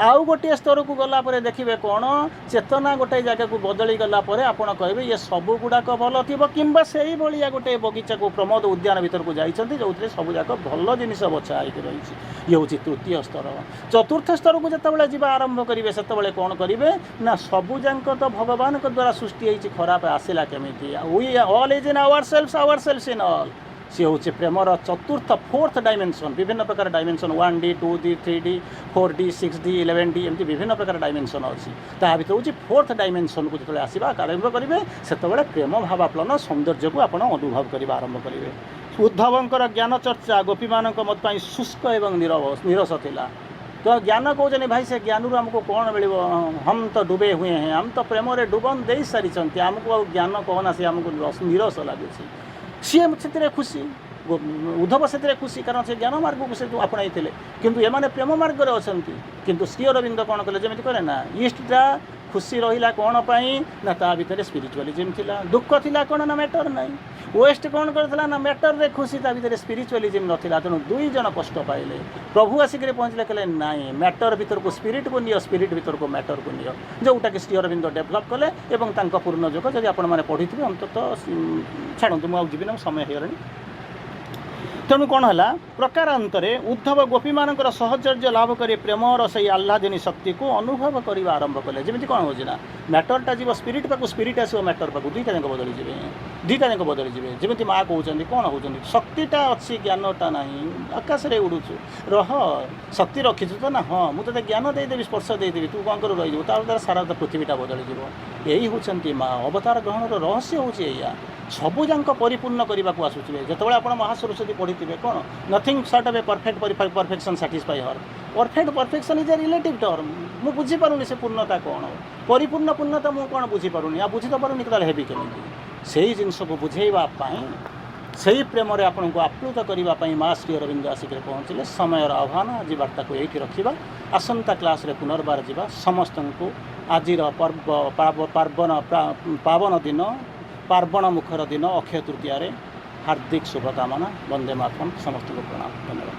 आउ गोटे स्तर को गलापर देखिए कौन चेतना गोटे जगह को बदली गलापर आपड़ कहे ये सब गुड़ाक भल थी कि भाया गोटे बगीचा को प्रमोद उद्यान भीतर को जाइए जो सबूक भल जिन बचा रही ये हूँ तृतीय स्तर चतुर्थ स्तर को जिते जा आरंभ करेंगे से कौन करेंगे ना सबूक तो भगवान द्वारा सृष्टि होती खराब आसला केमी we all is in our self in all see हूँ प्रेमर चतुर्थ फोर्थ डायमेंशन विभिन्न प्रकार dimension 1D 2D 3D 4D 6D 11D एमती विभिन्न प्रकार डायमेंशन अच्छी ता भर हूँ फोर्थ डायमेंशन को जो आसवा आरंभ करेंगे से प्रेम भावाप्लन सौंदर्य को आप अनुभव करने आरंभ करेंगे उद्धवंकर ज्ञान चर्चा गोपी मान मत शुष्क एवं निरस थिला तो ज्ञान कहते भाई से ज्ञान आमको कौन मिल हम तो डूबे हुए हैं हम तो प्रेम डुबन दे सारी आमको ज्ञान कहना सी आमको निरस लगुच सी से खुशी उद्धव से खुशी कारण से ज्ञान मार्ग को से आपणाई किंतु एमाने प्रेम मार्ग अच्छा किंतु श्री अरविंद कौन कले जमी कहे ना ईस्टा खुशी रहा कौन पाई ना ता भीतर स्पिरिचुअलिज्म थिला दुख थिला कौन ना मैटर ना वेस्ट कौन करता ना मैटर रे खुशी ता भीतर स्पिरिचुअलिज्म नथिला तेणु दुई जन कष्ट पाइले प्रभु आसिक पहुँचले कहले नाई मैटर भीतर को स्पिरिट को नियो स्पिरिट भीतर को मैटर को नियो जोटा कि श्री अरविंद डेभलप कले एवं तांका पूर्ण जोग जदि आपण माने पढ़ी अंतत छाड़ू मुझे जीवन समय हो तेणु कौन है प्रकारांतरे उद्धव गोपी मानकर सहचर्य लाभ कर प्रेमर से आह्लादिनी शक्ति को अनुभव करने आरंभ कले जमी कौन हो मैटरटा जीव स्पिरिट पाक स्पिरिट आसो मैटर पाक दुईटा जाक बदली जाए दुईटा जाक बदली जाए जमी माँ कहते कौन हो शक्तिटा अच्छी ज्ञानटा ना आकाश में उड़ुचु रह शक्ति रखीचु तो ना हाँ मुझे ज्ञान देदेवी स्पर्श देदेवी तू कौन कर रही तार सारा पृथ्वीटा बदली यही होती माँ अवतार ग्रहण रहस्य हूँ सबूक परिपूर्ण करने को आसूे जो आप महासरस्वती पढ़ी कौन nothing sort of A perfection satisfy her perfection is a relative term मुझे बुझीपारूनी से पूर्णता कौन परिपूर्ण पूर्णता मुझे कौन बुझीपारूनी आ बुझी तो पारूनी कल हेबी केमी से जिनस को बुझेवाई से प्रेम आपन को आप्लुत करने माँ श्री अरविंद आसिक पहुँचले समय आह्वान आज वार्ता को यही रखा आसंता क्लास रे पुनर्बार जा समस्त को आज पावन दिन पार्वण मुखर दिन अक्षय तृतीय हार्दिक शुभकामना वंदे मातरम समस्त को प्रणाम धन्यवाद।